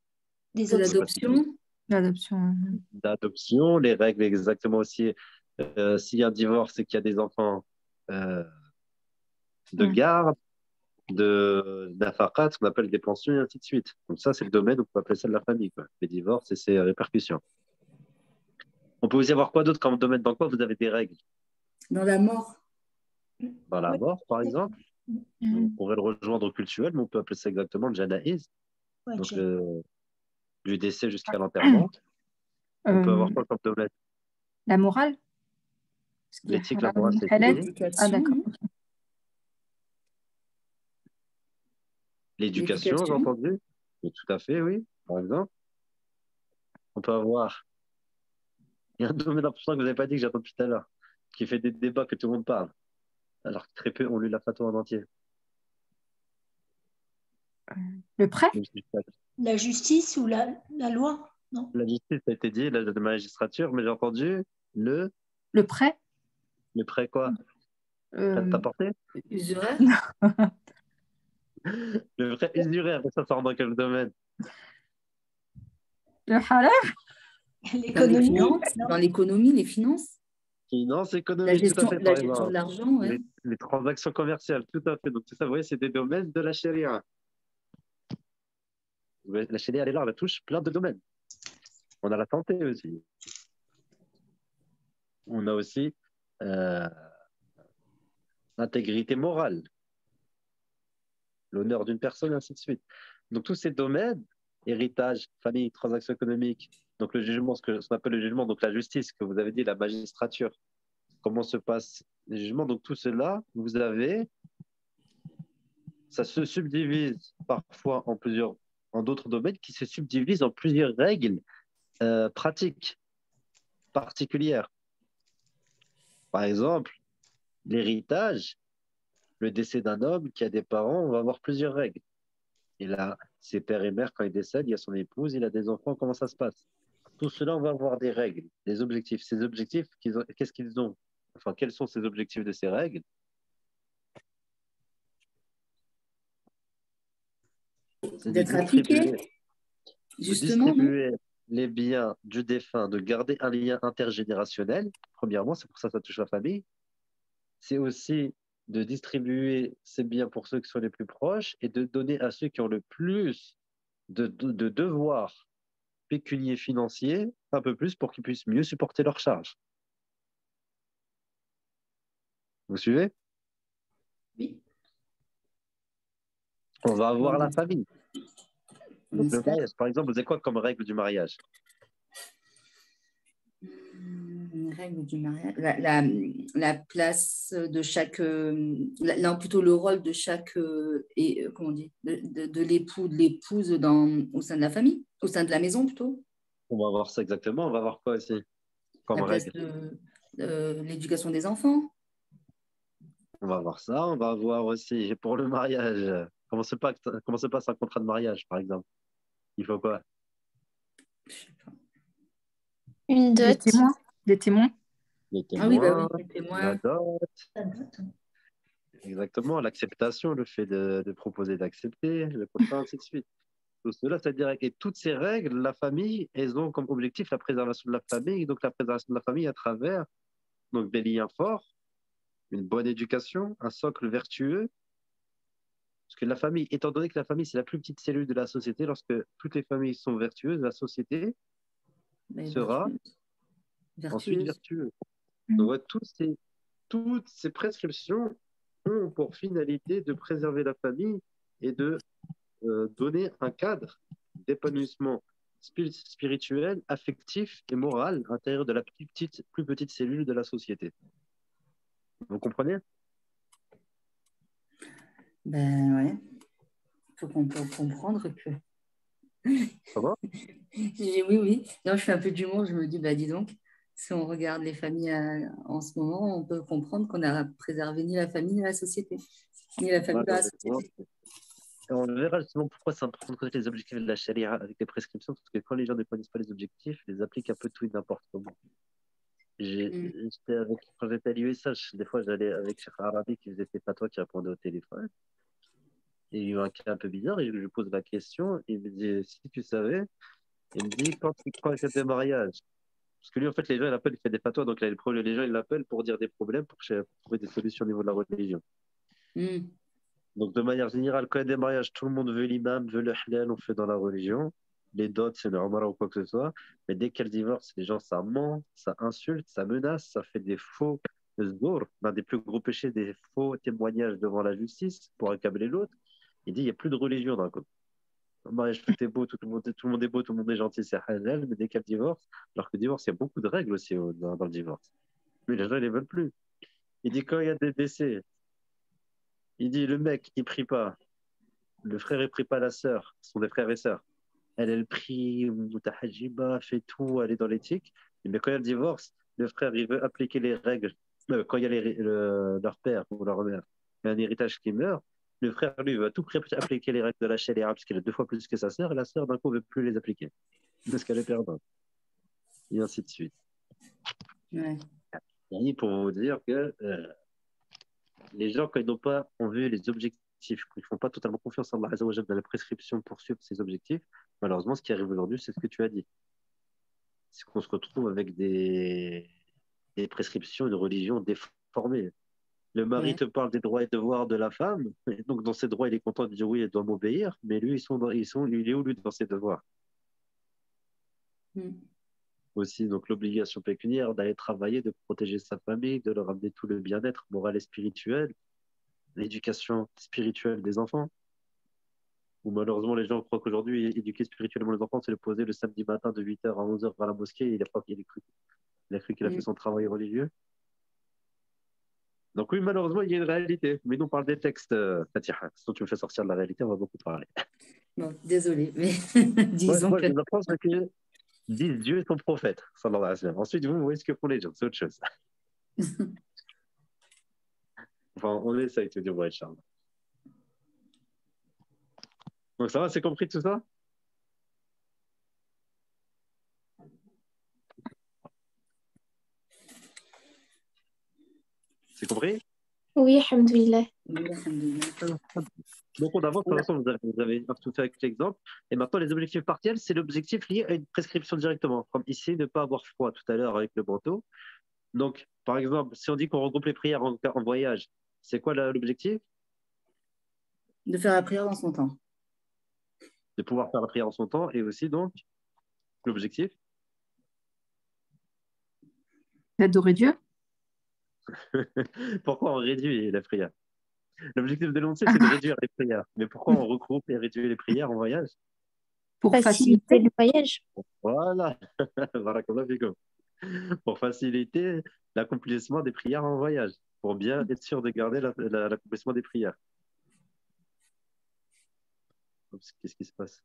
Des de l'adoption L'adoption. d'adoption, les règles exactement aussi. S'il y a un divorce et qu'il y a des enfants de garde, d'afaqat, ce qu'on appelle des pensions et ainsi de suite. Donc ça, c'est le domaine où on peut appeler ça de la famille, quoi. Les divorces et ses répercussions. On peut aussi avoir quoi d'autre comme domaine? Dans quoi vous avez des règles? dans la mort Dans la Ouais. mort, par exemple. On pourrait le rejoindre au cultuel, mais on peut appeler ça exactement le janaïs. Ouais, Donc j'ai- du décès jusqu'à l'enterrement. On peut avoir quoi comme domaine? La morale? Parce qu'il y a L'éthique, la morale, c'est halal. étudié. Ah, d'accord. L'éducation, j'ai entendu. Et tout à fait, oui, par exemple. On peut avoir. Il y a un domaine important que vous n'avez pas dit que j'attends depuis tout à l'heure, qui fait des débats que tout le monde parle, alors que très peu ont lu la fatwa en entier. Le prêt? La justice ou la loi? Non. La justice a été dit, la magistrature, mais j'ai entendu le prêt? prêt quoi? Prêt à porter? Usuraire? Le prêt usuraire, ça sort dans quel domaine? Le halal? L'économie, non? Dans l'économie, les finances, Finance, la économie, tout à gestion, fait, la par gestion de exemple. l'argent, ouais. Les transactions commerciales, tout à fait. Donc, tout ça, vous voyez, c'est des domaines de la charia. La charia, elle est là, elle touche plein de domaines. On a la santé aussi. On a aussi l'intégrité morale, l'honneur d'une personne, et ainsi de suite. Donc, tous ces domaines, héritage, famille, transactions économiques, donc le jugement, ce qu'on appelle le jugement, donc la justice, que vous avez dit, la magistrature, comment se passent les jugements, donc tout cela, vous avez, ça se subdivise parfois en d'autres domaines qui se subdivisent en plusieurs règles pratiques particulières. Par exemple, l'héritage, le décès d'un homme qui a des parents, on va avoir plusieurs règles. Il a ses pères et mères quand il décède, il y a son épouse, il a des enfants, comment ça se passe? Tout cela, on va avoir des règles, des objectifs. Ces objectifs, qu'est-ce qu'ils ont? Enfin, quels sont ces objectifs de ces règles? C'est de D'être appliqué, de justement, non? distribuer les biens du défunt, de garder un lien intergénérationnel. Premièrement, c'est pour ça que ça touche la famille. C'est aussi de distribuer ces biens pour ceux qui sont les plus proches et de donner à ceux qui ont le plus de devoirs pécuniers financiers un peu plus pour qu'ils puissent mieux supporter leurs charges. Vous suivez? Oui. On va avoir la famille. Donc, le mariage, par exemple, vous avez quoi comme règle du mariage? Règle du mariage. La place de chaque. Non, plutôt le rôle de chaque. Comment on dit? De l'époux, de l'épouse au sein de la famille, au sein de la maison plutôt. On va voir ça exactement. On va voir quoi aussi comme La place règle? de l'éducation des enfants. On va voir ça. On va voir aussi pour le mariage. Comment se passe un contrat de mariage, par exemple? Il faut quoi? Une Des dot. témoins? Des témoins? Les Ah oui, bah témoins, oui, les témoins. la dot, Ça date. exactement, l'acceptation, le fait de proposer d'accepter, le contrat, ainsi de suite. Tout cela, c'est-à-dire que toutes ces règles, la famille, elles ont comme objectif la préservation de la famille, donc la préservation de la famille à travers donc, des liens forts, une bonne éducation, un socle vertueux. Parce que la famille, étant donné que la famille, c'est la plus petite cellule de la société, lorsque toutes les familles sont vertueuses, la société sera ensuite vertueuse. Donc, ouais, toutes ces prescriptions ont pour finalité de préserver la famille et de donner un cadre d'épanouissement spirituel, affectif et moral à l'intérieur de la plus petite cellule de la société. Vous comprenez? Ben ouais. Il faut qu'on peut comprendre que. Ça va? Oui, oui. Non, je fais un peu d'humour, je me dis, bah dis donc, si on regarde les familles en ce moment, on peut comprendre qu'on n'a préservé ni la famille ni la société. Ni la famille ni la société. On verra justement pourquoi c'est important de connaître les objectifs de la charia avec les prescriptions, parce que quand les gens ne connaissent pas les objectifs, ils les appliquent un peu tout et n'importe comment. Quand j'étais à l'USH, des fois j'allais avec Cheikh Arabi qui faisait ses fatwas qui répondait au téléphone. Et il y a eu un cas un peu bizarre, et je lui pose la question, il me dit si tu savais, il me dit quand tu crois qu'il y a des mariages. Parce que lui, en fait, les gens, il appelle, il fait des fatwas, donc là, les gens, ils l'appellent pour dire des problèmes, pour trouver des solutions au niveau de la religion. Donc, de manière générale, quand il y a des mariages, tout le monde veut l'imam, veut le halal, on fait dans la religion. Les dots, c'est normal ou quoi que ce soit. Mais dès qu'elle divorce, les gens, ça ment, ça insulte, ça menace, ça fait des faux zbour, l'un des plus gros péchés, des faux témoignages devant la justice pour accabler l'autre. Il dit, il n'y a plus de religion dans le couple. Le mariage, tout est beau, tout le monde est beau, tout le monde est gentil, c'est halal, mais dès qu'elle divorce, alors que le divorce, il y a beaucoup de règles aussi dans le divorce. Mais les gens, ils ne les veulent plus. Il dit, quand il y a des décès, il dit, le mec, il prie pas. Le frère, il prie pas la sœur. Ce sont des frères et sœurs. elle est le prix, mutahajiba, fait tout, elle est dans l'éthique. Mais quand il y a le divorce, le frère, il veut appliquer les règles. Quand il y a leur père ou leur mère, il y a un héritage qui meurt, le frère, lui, va tout près appliquer les règles de la charia parce qu'il a 2 fois plus que sa sœur, et la sœur, d'un coup, ne veut plus les appliquer parce qu'elle est perdante. Et ainsi de suite. Ouais. Et pour vous dire que les gens, quand ils n'ont pas en vue les objectifs, quand ils ne font pas totalement confiance en Allah Azza wa Jalla dans la prescription pour suivre ces objectifs, malheureusement, ce qui arrive aujourd'hui, c'est ce que tu as dit. C'est qu'on se retrouve avec des prescriptions, une religion déformée. Le mari Ouais. te parle des droits et devoirs de la femme, et donc dans ses droits, il est content de dire oui, elle doit m'obéir, mais lui, il est où lui dans ses devoirs Mm. aussi, donc l'obligation pécuniaire d'aller travailler, de protéger sa famille, de leur amener tout le bien-être moral et spirituel, l'éducation spirituelle des enfants. Où malheureusement, les gens croient qu'aujourd'hui, éduquer spirituellement les enfants, c'est le poser le samedi matin de 8h à 11h à la mosquée. Il a cru qu'il a fait son travail religieux. Donc oui, malheureusement, il y a une réalité. Mais nous, on parle des textes, Fatiha. Sinon, tu me fais sortir de la réalité, on va beaucoup parler. Bon, désolé, mais disons Moi, que je vous apprends ce que disent Dieu et son prophète, sallallahu alayhi wa sallam. Ensuite, vous voyez ce que font les gens, c'est autre chose. Enfin, on essaye de dire, ouais, Charles. Donc ça va, c'est compris tout ça? C'est compris? Oui, alhamdoulilah. oui, alhamdoulilah. Donc on avance, de toute façon, vous avez tout fait avec l'exemple. Et maintenant, les objectifs partiels, c'est l'objectif lié à une prescription directement. Comme ici, ne pas avoir froid tout à l'heure avec le manteau. Donc, par exemple, si on dit qu'on regroupe les prières en voyage, c'est quoi l'objectif? De faire la prière dans son temps. De pouvoir faire la prière en son temps. Et aussi, donc, l'objectif? D'adorer Dieu. Pourquoi on réduit la prière? L'objectif de l'ONC, c'est de réduire les prières. Mais pourquoi on regroupe et réduit les prières en voyage? Pour Faciliter faciliter. le voyage. Voilà. Barakallah fikoum. Pour faciliter l'accomplissement des prières en voyage, pour bien être sûr de garder l'accomplissement des prières. Oups, qu'est-ce qui se passe?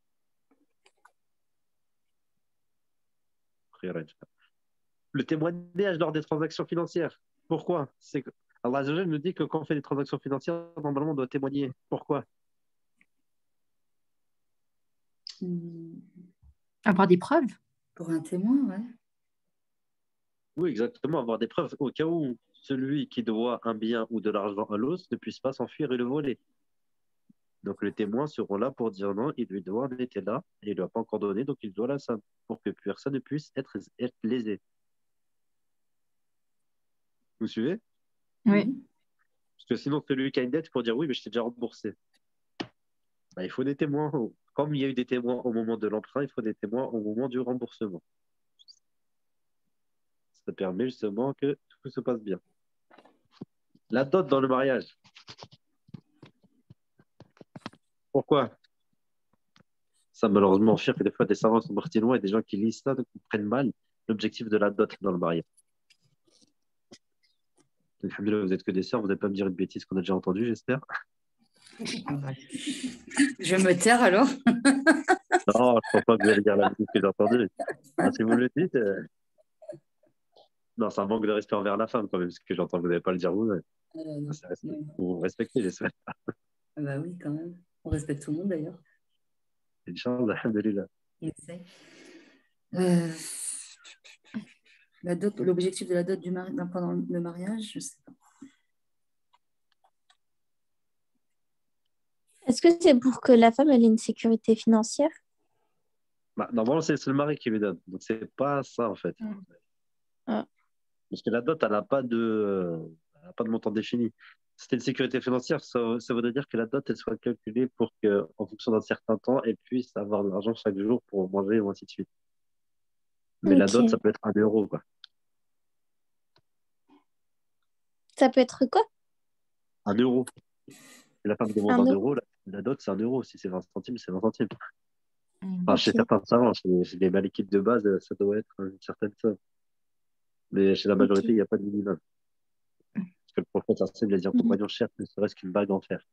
Le témoignage lors des transactions financières. Pourquoi? C'est que Allah Azza wa Jalla nous dit que quand on fait des transactions financières, normalement, on doit témoigner. Pourquoi? Avoir des preuves. Pour un témoin, ouais. Oui, exactement, avoir des preuves au cas où celui qui doit un bien ou de l'argent à l'autre ne puisse pas s'enfuir et le voler. Donc les témoins seront là pour dire non, il lui doit, il était là, et il ne lui a pas encore donné, donc il doit la somme, pour que personne ne puisse être lésé. Vous suivez? Oui. Parce que sinon, celui qui a une dette pour dire oui, mais je t'ai déjà remboursé. Il faut des témoins. Comme il y a eu des témoins au moment de l'emprunt, il faut des témoins au moment du remboursement. Ça permet justement que tout se passe bien. La dot dans le mariage. Pourquoi? Ça, malheureusement, je sais que des fois, des savants sont partis loin et des gens qui lisent ça comprennent mal l'objectif de la dot dans le mariage. Alhamdoulilah, vous êtes que des sœurs, vous n'allez pas me dire une bêtise qu'on a déjà entendue, j'espère. Je vais me taire alors. Non, je ne pense pas que vous allez dire la bêtise que j'ai entendue. Si vous le dites, non, c'est un manque de respect envers la femme quand même, ce que j'entends, vous n'allez pas le dire vous-même. Non, non. Vous respectez, j'espère. Ah bah oui, quand même. On respecte tout le monde d'ailleurs. Inch'Allah, alhamdoulilah. On essaie. La dot, l'objectif de la dot pendant le mariage, je ne sais pas. Est-ce que c'est pour que la femme elle ait une sécurité financière? Normalement, c'est le mari qui lui donne. Donc, c'est pas ça, en fait. Ah. Parce que la dot, elle n'a pas de montant défini. Si c'était une sécurité financière, ça voudrait dire que la dot, elle soit calculée pour qu'en fonction d'un certain temps, elle puisse avoir de l'argent chaque jour pour manger, ou ainsi de suite. Mais la dot, Ok. ça peut être 1 euro, quoi. Ça peut être quoi? 1 euro. Si la femme demande 1 euro, la dot, c'est 1 euro. Si c'est 20 centimes, c'est 20 centimes. Enfin, chez certains savants, chez les malikites de base, ça doit être une certaine somme. Mais chez la majorité, il n'y a pas de minimum. Parce que le prophète, il a dit un compagnon cher, ne serait-ce qu'une bague en fer.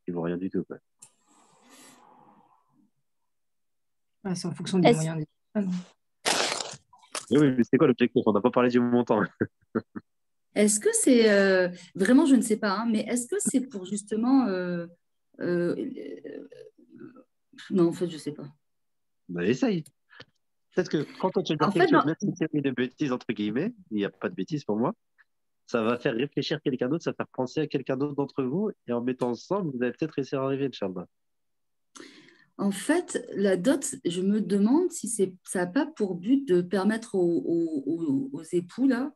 Ils ne vaut rien du tout, quoi. Ah, c'est en fonction des Est-ce moyens des personnes. Oui, mais c'est quoi l'objectif? On n'a pas parlé du montant. Est-ce que c'est vraiment, je ne sais pas, hein, mais est-ce que c'est pour justement euh, non, en fait, je ne sais pas. Bah, essaye. Peut-être que quand toi tu vas En dire fait, que tu vas non. te mettre une série de bêtises, entre guillemets, il n'y a pas de bêtises pour moi, ça va faire réfléchir quelqu'un d'autre, ça va faire penser à quelqu'un d'autre d'entre vous, et en mettant ensemble, vous allez peut-être réussir à arriver, Inch'Allah. En fait, la dot, je me demande si ça n'a pas pour but de permettre aux époux là,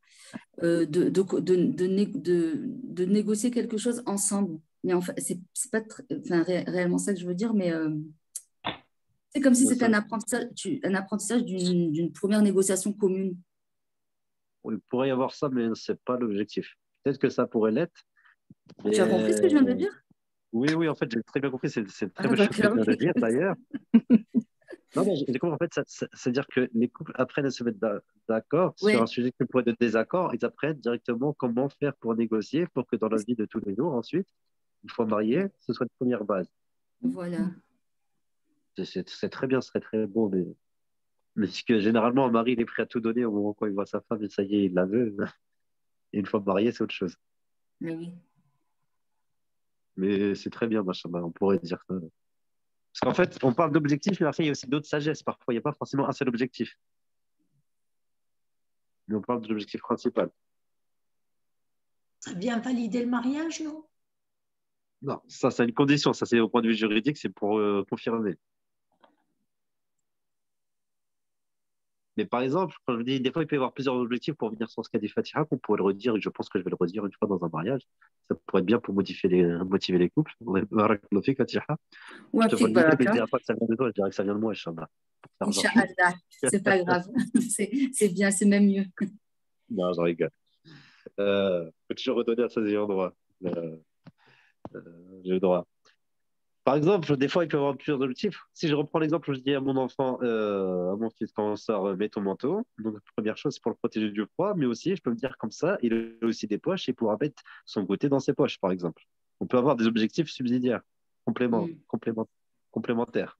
de négocier quelque chose ensemble. Mais en fait, c'est pas réellement ça que je veux dire, mais c'est comme si Ouais, c'était ça, un apprentissage d'une première négociation commune. il pourrait y avoir ça, mais c'est pas l'objectif. Peut-être que ça pourrait l'être, Tu as compris mais ce que je viens de dire? oui, en fait, j'ai très bien compris, c'est une très Ah, bonne bah, chose que tu viens de ok. dire, d'ailleurs. Non, mais j'ai compris, en fait, c'est-à-dire que les couples apprennent à se mettre d'accord sur un Oui, sujet qui pourrait être de désaccord, ils apprennent directement comment faire pour négocier, pour que dans la vie de tous les jours, ensuite, une fois mariés, ce soit une première base. voilà. C'est très bien, ce serait très beau, mais c'est que généralement, un mari, il est prêt à tout donner au moment où il voit sa femme, et ça y est, il la veut. Et une fois marié, c'est autre chose. Mais oui. Mais c'est très bien, machallah, on pourrait dire ça. Parce qu'en fait, on parle d'objectifs, mais après, il y a aussi d'autres sagesses. Parfois, il n'y a pas forcément un seul objectif. Mais on parle de l'objectif principal. Ça vient valider le mariage, non? Non, ça, c'est une condition. Ça, c'est au point de vue juridique, c'est pour confirmer. Mais par exemple, quand je dis, des fois, il peut y avoir plusieurs objectifs pour venir sur ce qu'a dit Fatiha, qu'on pourrait le redire, et je pense que je vais le redire une fois dans un mariage. Ça pourrait être bien pour motiver les couples. Ouais, barakallahu fik, Fatiha. Ou Je un te fig vois le dire, mais je ne baraka. dirais pas que ça vient de toi, je dirais que ça vient de moi, Inch'Allah. Pour faire genre. Inch'Allah. C'est pas grave. C'est bien, c'est même mieux. Non, je rigole. Faut toujours redonner à ses ayants droit. J'ai le droit. Par exemple, des fois, il peut y avoir plusieurs objectifs. Si je reprends l'exemple où je dis à mon enfant, à mon fils, quand on sort, mets ton manteau. Donc, la première chose, c'est pour le protéger du froid, mais aussi, je peux me dire comme ça, il a aussi des poches et pourra mettre son goûter dans ses poches, par exemple. On peut avoir des objectifs subsidiaires, Mm. complémentaires.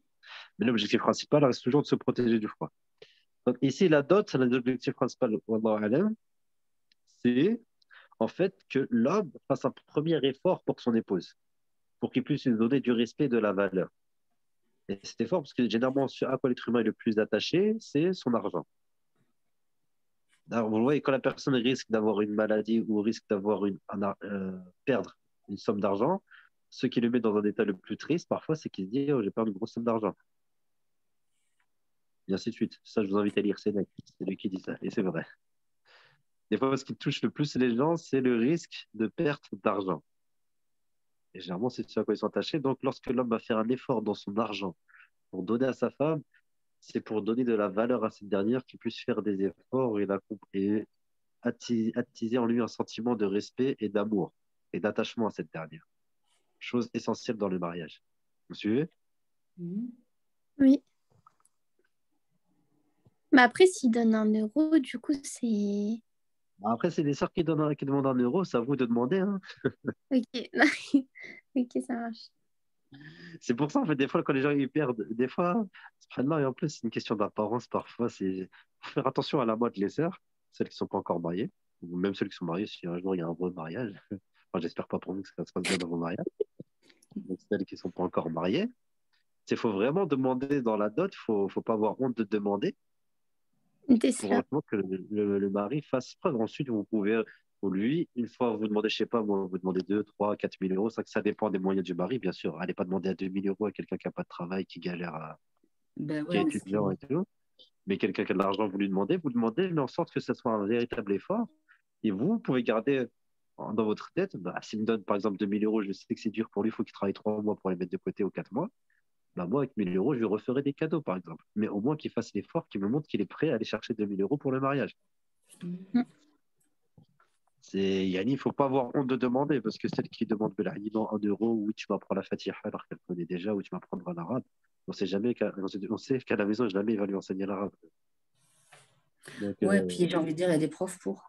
Mais l'objectif principal reste toujours de se protéger du froid. Donc, ici, la dot, l'objectif principal, wallahu alam, c'est en fait que l'homme fasse un premier effort pour son épouse, pour qu'il puisse lui donner du respect et de la valeur. Et c'est effort parce que généralement, à quoi l'être humain est le plus attaché, c'est son argent. Alors, vous voyez, quand la personne risque d'avoir une maladie ou risque perdre une somme d'argent, ce qui le met dans un état le plus triste, parfois, c'est qu'il se dit, oh, j'ai perdu une grosse somme d'argent. Et ainsi de suite. Ça, je vous invite à lire Sénèque. C'est lui qui dit ça. Et c'est vrai. Des fois, ce qui touche le plus les gens, c'est le risque de perte d'argent. Et généralement, c'est ce à quoi ils sont attachés. Donc, lorsque l'homme va faire un effort dans son argent pour donner à sa femme, c'est pour donner de la valeur à cette dernière qui puisse faire des efforts et attiser en lui un sentiment de respect et d'amour et d'attachement à cette dernière. Chose essentielle dans le mariage. Vous suivez? Mm. Oui. Mais après, s'il donne 1 euro, du coup, c'est... Après, c'est les sœurs qui demandent 1 euro, c'est à vous de demander, hein. Ok. Ok, ça marche. C'est pour ça, en fait, des fois, quand les gens ils perdent, des fois, subhanallah, et en plus, c'est une question d'apparence, parfois, faut faire attention à la mode, les sœurs, celles qui ne sont pas encore mariées, ou même celles qui sont mariées, si un jour il y a un bon mariage. Enfin, j'espère pas pour vous que ça se passe bien dans vos mariages. Donc, celles qui ne sont pas encore mariées, il faut vraiment demander dans la dot, faut pas avoir honte de demander T'es pour sûr? vraiment que le mari fasse preuve. Ensuite, vous pouvez, ou lui, une fois vous demandez, je sais pas, moi, vous demandez 2, 3, 4 000 euros, ça dépend des moyens du mari, bien sûr. Allez pas demander à 2 000 euros à quelqu'un qui n'a pas de travail, qui galère, Ben qui est ouais, étudiant et tout. Mais quelqu'un qui a de l'argent, vous demandez, mais en sorte que ce soit un véritable effort. Et vous pouvez garder dans votre tête, bah, s'il me donne par exemple 2 000 euros, je sais que c'est dur pour lui, il faut qu'il travaille 3 mois pour les mettre de côté ou 4 mois. Bah, moi, avec 1 000 euros, je lui referai des cadeaux, par exemple. Mais au moins qu'il fasse l'effort, qu'il me montre qu'il est prêt à aller chercher 2 000 euros pour le mariage. Mm. Yanni, il ne faut pas avoir honte de demander, parce que celle qui demande non, 1 euro, oui, tu m'apprends la Fatiha alors qu'elle connaît déjà, ou tu m'apprendras l'arabe. On sait qu'à la maison, jamais il va lui enseigner l'arabe. Donc, Ouais, puis j'ai envie de dire, il y a des profs pour.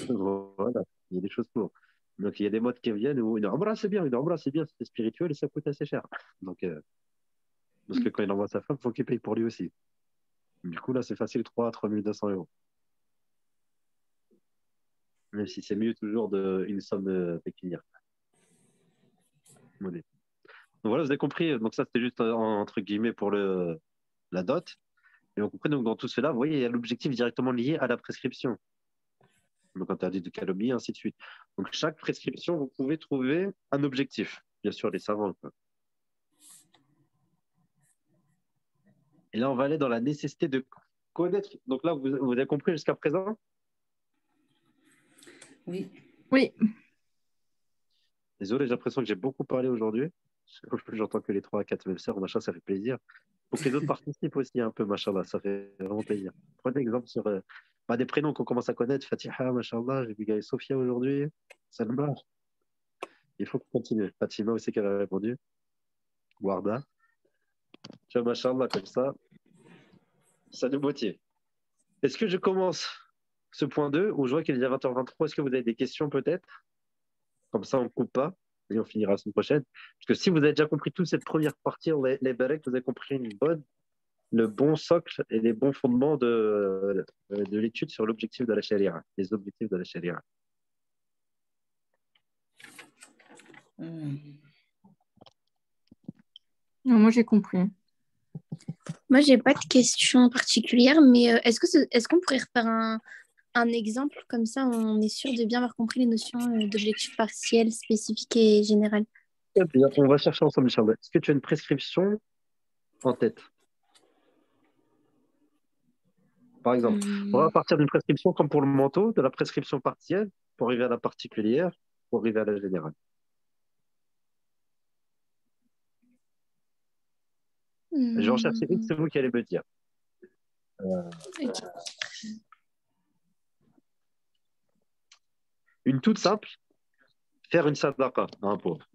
voilà, il y a des choses pour. Donc, il y a des modes qui viennent où une omra, c'est bien, c'est spirituel et ça coûte assez cher. Donc, Parce que quand il envoie sa femme, il faut qu'il paye pour lui aussi. Du coup, là, c'est facile, 3 200 euros. Même si c'est mieux toujours une somme pécuniaire. Modeste. Donc voilà, vous avez compris. Donc ça, c'était juste entre guillemets pour la dot. Et vous comprenez, donc dans tout cela, vous voyez, il y a l'objectif directement lié à la prescription. Donc interdit de calomnie, ainsi de suite. Donc chaque prescription, vous pouvez trouver un objectif. Bien sûr, les savants. Quoi. Et là, on va aller dans la nécessité de connaître. Donc là, vous avez compris jusqu'à présent? Oui. Oui. Désolé, j'ai l'impression que j'ai beaucoup parlé aujourd'hui. J'entends que les 3 à 4 mêmes sœurs, machin, ça fait plaisir. Pour que les autres participent aussi un peu, machallah, ça fait vraiment plaisir. Prenez exemple sur des prénoms qu'on commence à connaître. Fatiha, machallah, j'ai vu gagner Sophia aujourd'hui. Salma. Il faut continuer. Fatima aussi qui avait répondu. Warda. Tu vois, machallah, comme ça nous motive. Est-ce que je commence ce point 2 où je vois qu'il est déjà 20h23? Est-ce que vous avez des questions peut-être? Comme ça, on ne coupe pas et on finira la semaine prochaine. Parce que si vous avez déjà compris toute cette première partie, les barèques, vous avez compris le bon socle et les bons fondements de l'étude sur l'objectif de la charia, les objectifs de la charia. Non, moi, j'ai compris. Moi, j'ai pas de questions particulières, mais est-ce qu'on pourrait refaire un exemple comme ça, on est sûr de bien avoir compris les notions d'objectifs partiels, spécifiques et général. Bien, on va chercher ensemble, Charlotte. Est-ce que tu as une prescription en tête? Par exemple, on va partir d'une prescription comme pour le manteau, de la prescription partielle pour arriver à la particulière, pour arriver à la générale. Je vais en chercher une, c'est vous qui allez me dire. Ok. Une toute simple, faire une sadaqa à un pauvre.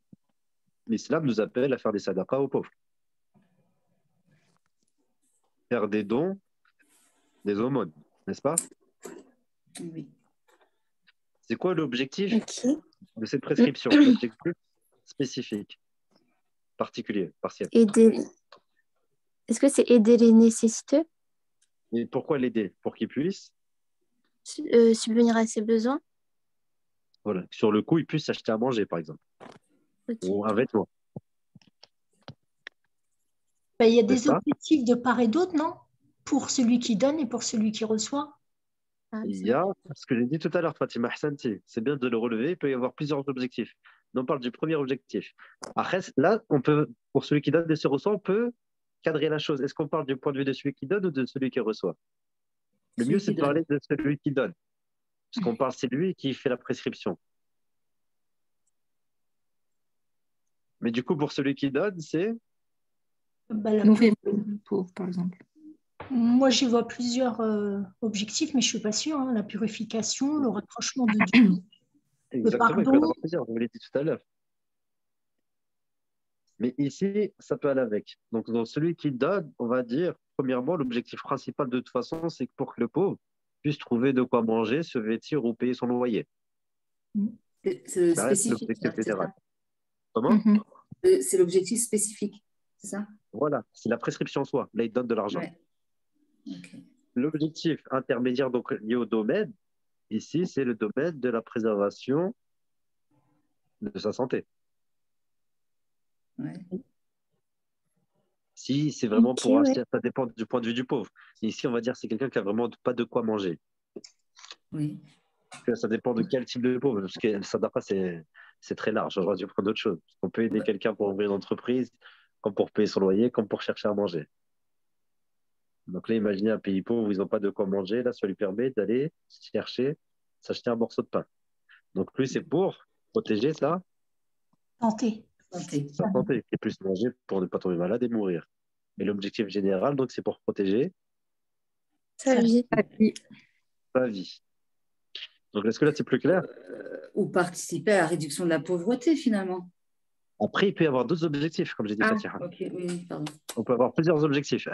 L'islam nous appelle à faire des sadaqas aux pauvres. Faire des dons, des aumônes, n'est-ce pas? Oui. C'est quoi l'objectif Ok. de cette prescription? L'objectif spécifique, particulier, partiel. Est-ce que c'est aider les nécessiteux, Et pourquoi l'aider? Pour qu'il puisse, subvenir à ses besoins? voilà, sur le coup, il puisse s'acheter à manger, par exemple, Ok. ou un vêtement. Ben, il y a N'est-ce des pas? objectifs de part et d'autre, non? Pour celui qui donne et pour celui qui reçoit. Ah, Il c'est y a ce que j'ai dit tout à l'heure, Fatima Ahsanti, c'est bien de le relever, il peut y avoir plusieurs objectifs. Mais on parle du premier objectif. Après, là, on peut, pour celui qui donne et se reçoit, on peut cadrer la chose. Est-ce qu'on parle du point de vue de celui qui donne ou de celui qui reçoit? Le Celui mieux, qui c'est de donne. parler de celui qui donne. Parce qu'on parle, c'est lui qui fait la prescription. Mais du coup, pour celui qui donne, c'est Ben, Nourrir le pauvre, par exemple. moi, j'y vois plusieurs objectifs, mais je ne suis pas sûre. Hein. La purification, le rapprochement de Dieu, le exactement, il peut y en pardon. avoir plusieurs, vous l'avez dit tout à l'heure. Mais ici, ça peut aller avec. Donc, dans celui qui donne, on va dire, premièrement, l'objectif principal de toute façon, c'est que pour que le pauvre puisse trouver de quoi manger, se vêtir ou payer son loyer. C'est Ça reste spécifique, l'objectif c'est général. ça. Comment? Mhm. C'est l'objectif spécifique, c'est ça? Voilà, c'est la prescription en soi. Là, il donne de l'argent. Ouais. Ok. L'objectif intermédiaire, donc lié au domaine, ici, c'est le domaine de la préservation de sa santé. Ouais. Si c'est vraiment Ok, pour ouais. acheter, ça dépend du point de vue du pauvre. Ici, on va dire que c'est quelqu'un qui a vraiment pas de quoi manger. Oui. Ça dépend de quel type de pauvre, parce que le sadaqa, c'est très large. J'aurais dû prendre d'autres choses. On peut aider quelqu'un pour ouvrir une entreprise, comme pour payer son loyer, comme pour chercher à manger. Donc là, imaginez un pays pauvre où ils n'ont pas de quoi manger. Là, ça lui permet d'aller chercher, s'acheter un morceau de pain. Donc lui, c'est pour protéger sa Santé. Santé. santé, qu'il puisse manger pour ne pas tomber malade et mourir. Et l'objectif général, donc, c'est pour protéger Sa vie. sa vie. Donc, est-ce que là, c'est plus clair? Ou participer à la réduction de la pauvreté, finalement. Après, il peut y avoir d'autres objectifs, comme j'ai dit, Ah, Fatiha. ok, oui, pardon. On peut avoir plusieurs objectifs.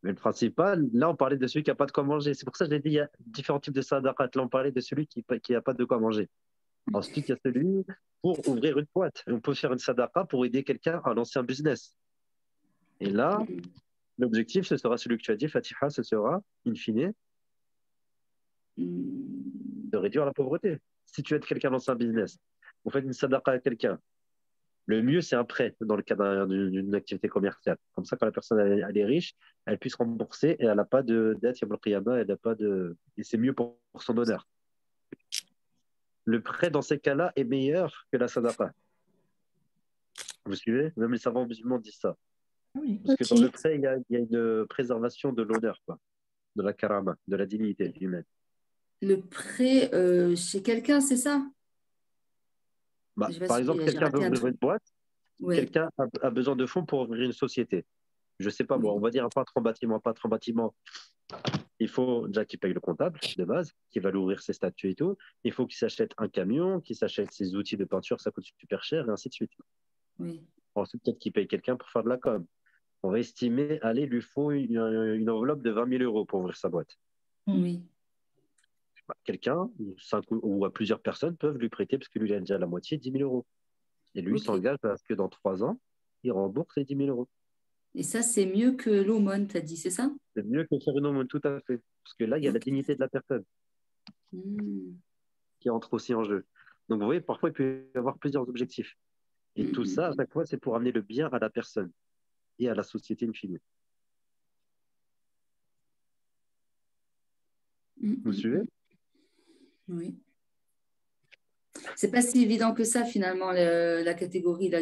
Mais le principal, là, on parlait de celui qui n'a pas de quoi manger. C'est pour ça que j'ai dit il y a différents types de sadaqat. Là, on parlait de celui qui n'a pas de quoi manger. Ensuite, il y a celui pour ouvrir une boîte. Et on peut faire une sadaqa pour aider quelqu'un à lancer un business. Et là, l'objectif, ce sera celui que tu as dit, Fatiha, ce sera, in fine, de réduire la pauvreté. Si tu aides quelqu'un dans un business, vous faites une sadaqa à quelqu'un, le mieux, c'est un prêt dans le cadre d'une activité commerciale. Comme ça, quand la personne elle est riche, elle puisse rembourser et elle n'a pas de dette, il y a elle n'a pas de... Et c'est mieux pour son honneur. Le prêt, dans ces cas-là, est meilleur que la sadaqa. Vous suivez? Même les savants musulmans disent ça. Oui. Parce que dans le prêt, il y a une préservation de l'honneur, quoi, de la karama, de la dignité humaine. Le prêt chez quelqu'un, c'est ça? Bah, J'ai pas par suivi, exemple, là, j'ai quelqu'un veut raté un ouvrir truc. une boîte, Ouais. quelqu'un a besoin de fonds pour ouvrir une société. Je sais pas, Oui. bon, on va dire un patron bâtiment. Il faut déjà qu'il paye le comptable de base, qui va l'ouvrir ses statuts et tout. Il faut qu'il s'achète un camion, qu'il s'achète ses outils de peinture, ça coûte super cher, et ainsi de suite. Oui. Ensuite, peut-être qu'il paye quelqu'un pour faire de la com. On va estimer, allez, il lui faut une enveloppe de 20 000 euros pour ouvrir sa boîte. Oui. Bah, quelqu'un, 5 ou à plusieurs personnes peuvent lui prêter, parce que lui, il a déjà la moitié, 10 000 euros. Et lui, il Ok. s'engage à ce que dans 3 ans, il rembourse les 10 000 euros. Et ça, c'est mieux que l'aumône, tu as dit, c'est ça? C'est mieux que faire une aumône, tout à fait. Parce que là, il y a la Ok. dignité de la personne qui entre aussi en jeu. Donc, vous voyez, parfois, il peut y avoir plusieurs objectifs. Et tout ça, à chaque fois, c'est pour amener le bien à la personne et à la société in fine. Vous suivez? Oui. C'est pas si évident que ça, finalement, la catégorie là,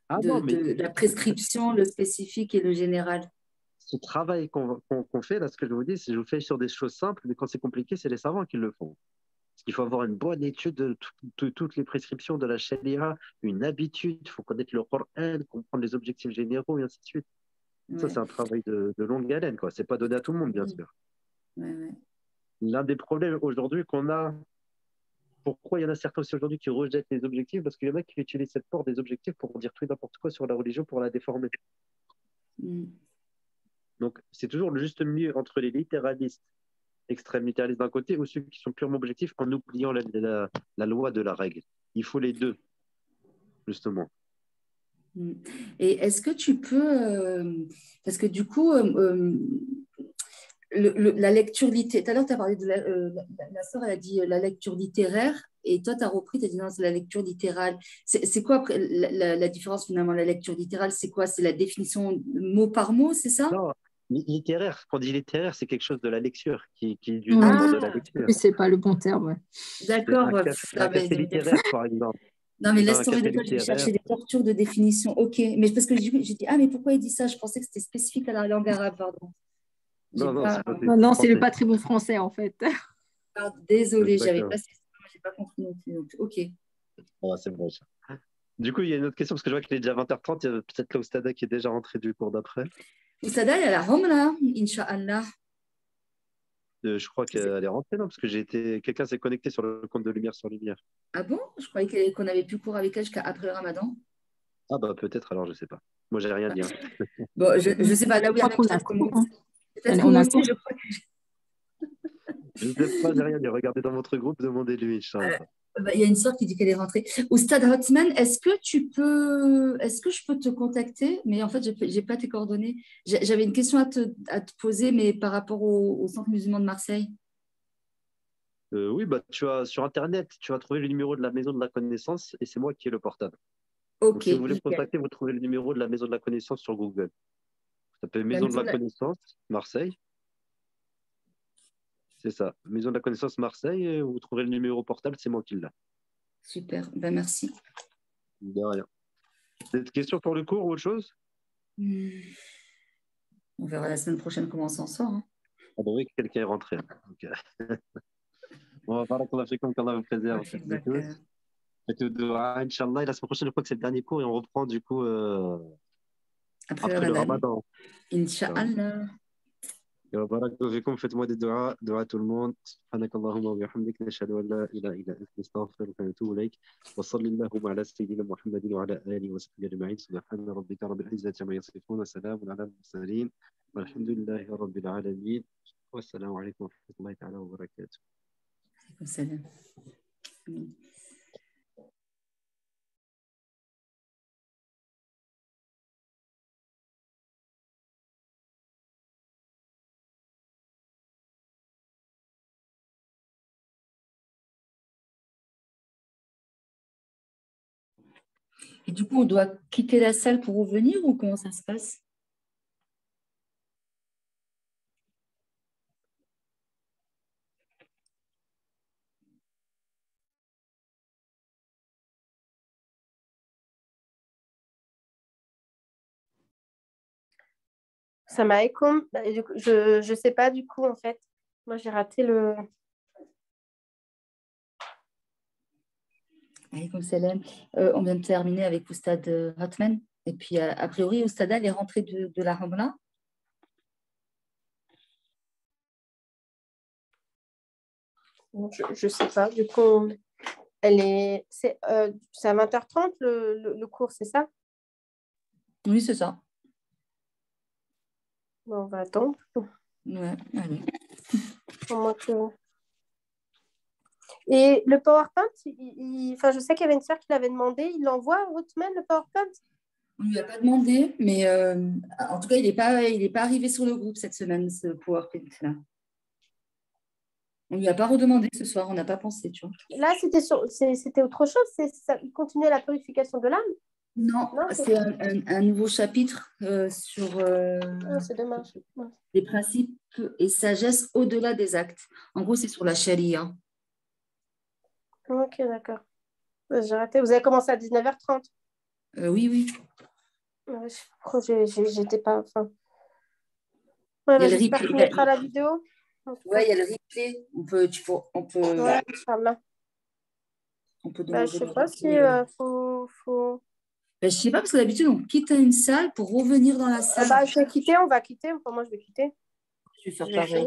Ah non, mais de la prescription, le spécifique et le général. ce travail qu'on fait, là, ce que je vous dis, c'est que je vous fais sur des choses simples, mais quand c'est compliqué, c'est les savants qui le font. Parce qu'il faut avoir une bonne étude de toutes les prescriptions de la charia, une habitude, il faut connaître le Coran, comprendre les objectifs généraux et ainsi de suite. Ça, Ouais. c'est un travail de longue haleine, quoi. C'est pas donné à tout le monde, bien sûr. Ouais. L'un des problèmes aujourd'hui qu'on a, pourquoi il y en a certains aussi aujourd'hui qui rejettent les objectifs? Parce qu'il y en a qui utilisent cette porte des objectifs pour dire tout et n'importe quoi sur la religion pour la déformer. Donc, c'est toujours le juste milieu entre les littéralistes, extrêmes littéralistes d'un côté, ou ceux qui sont purement objectifs en oubliant la loi de la règle. Il faut les deux, justement. Et est-ce que tu peux, parce que du coup, la lecture littéraire, tout à l'heure, tu as parlé de la sœur, elle a dit la lecture littéraire, et toi, tu as repris, tu as dit non, c'est la lecture littérale. C'est quoi la différence finalement, la lecture littérale? C'est quoi? C'est la définition mot par mot, c'est ça? Non, littéraire, quand on dit littéraire, c'est quelque chose de la lecture, qui est du nombre de la lecture. Oui, c'est pas le bon terme. Ouais. D'accord. Un café littéraire, par exemple. Non, mais laisse Un tomber, café des fois, je vais littéraire. chercher des tortures de définition. Ok, mais parce que j'ai dit, ah, mais pourquoi il dit ça? Je pensais que c'était spécifique à la langue arabe, pardon. Non, c'est pas Non, c'est français. pas très bon français, en fait. Désolée, j'avais D'accord. pas j'ai pas compris non plus. Donc, ok. Ah, c'est bon. Du coup, il y a une autre question, parce que je vois qu'il est déjà 20h30, il y a peut-être l'Oustada qui est déjà rentré du cours d'après. Oussada, elle a la Homra, Inch'Allah. Je crois qu'elle est rentrée, non? Parce que quelqu'un s'est connecté sur le compte de Lumière sur Lumière. Ah bon? Je croyais qu'on avait plus cours avec elle jusqu'à après le ramadan. Ah bah peut-être, alors je sais pas. Moi, j'ai rien dit. Hein. Bon, je sais pas, là où il y en a qu'on a peut-être commencé. cours, Peut-être on a commencé, cours. je crois que. Je sais pas, j'ai rien dit. Regardez dans votre groupe, demandez-lui, Inch'Allah. Il y a une sœur qui dit qu'elle est rentrée. Oustad Hotman, est-ce que je peux te contacter? Mais en fait, j'ai pas tes coordonnées. J'avais une question à te poser, mais par rapport au Centre musulman de Marseille. Oui, bah sur Internet, tu vas trouver le numéro de la Maison de la Connaissance et c'est moi qui ai le portable. Donc, Ok, si vous voulez me nickel. contacter, vous trouvez le numéro de la Maison de la Connaissance sur Google. Ça s'appelle La Maison de maison la Connaissance, Marseille. C'est ça, Maison de la Connaissance Marseille, et vous trouverez le numéro portable, c'est moi qui l'ai. Super, ben merci. De rien. Des questions pour le cours ou autre chose? On verra la semaine prochaine comment on s'en sort. Hein. Ah bah oui, quelqu'un est rentré. Okay. Bon, barakallah fikum, qu'Allah vous préserve. Faites dua, Inch'Allah. Et la semaine prochaine, je crois que c'est le dernier cours et on reprend du coup après le Ramadan. Inch'Allah. barakallah fikum, faites-moi des dua à tout le monde. سبحانك اللهم وبحمدك نشهد أن لا إله إلا أنت نستغفرك ونتوب إليك وصلى اللهم على سيدنا محمد وعلى آله وصحبه أجمعين سبحان ربك رب العزة عما يصفون وسلام على المرسلين والحمد لله رب العالمين والسلام عليكم ورحمة الله تعالى وبركاته. Salam. Et du coup, on doit quitter la salle pour revenir ou comment ça se passe? Ça m'a écho. Je ne sais pas du coup, en fait. Moi, j'ai raté le... Alaykoum salam. On vient de terminer avec Oustad Hotman. Et puis, a priori, Oustada, elle est rentrée de la Ramla. Je ne sais pas. Du coup, c'est à 20h30 le cours, c'est ça? Oui, c'est ça. Bon, on va attendre. Ouais, allez. Au moins que... Et le PowerPoint, enfin, je sais qu'il y avait une sœur qui l'avait demandé. Il l'envoie au Hotman, le PowerPoint? On ne lui a pas demandé, mais en tout cas, il n'est pas arrivé sur le groupe cette semaine, ce PowerPoint-là. On ne lui a pas redemandé ce soir, on n'a pas pensé, tu vois. Là, c'était autre chose. Il continuait la purification de l'âme? Non, c'est un nouveau chapitre sur c'est dommage. les principes et sagesse au-delà des actes. En gros, c'est sur la charia. Ok, d'accord. J'ai raté. Vous avez commencé à 19h30? Oui, oui. Ouais, j'étais pas... Enfin... Ouais, j'espère qu'il mettra la vidéo. Oui, il y a le replay. On peut ouais, Inch'Allah. On peut demander. Je ne sais pas si faut... Je ne sais pas, parce que d'habitude, on quitte une salle pour revenir dans la salle. Je vais quitter, on va quitter. Enfin, moi, je vais quitter. Je vais faire pareil.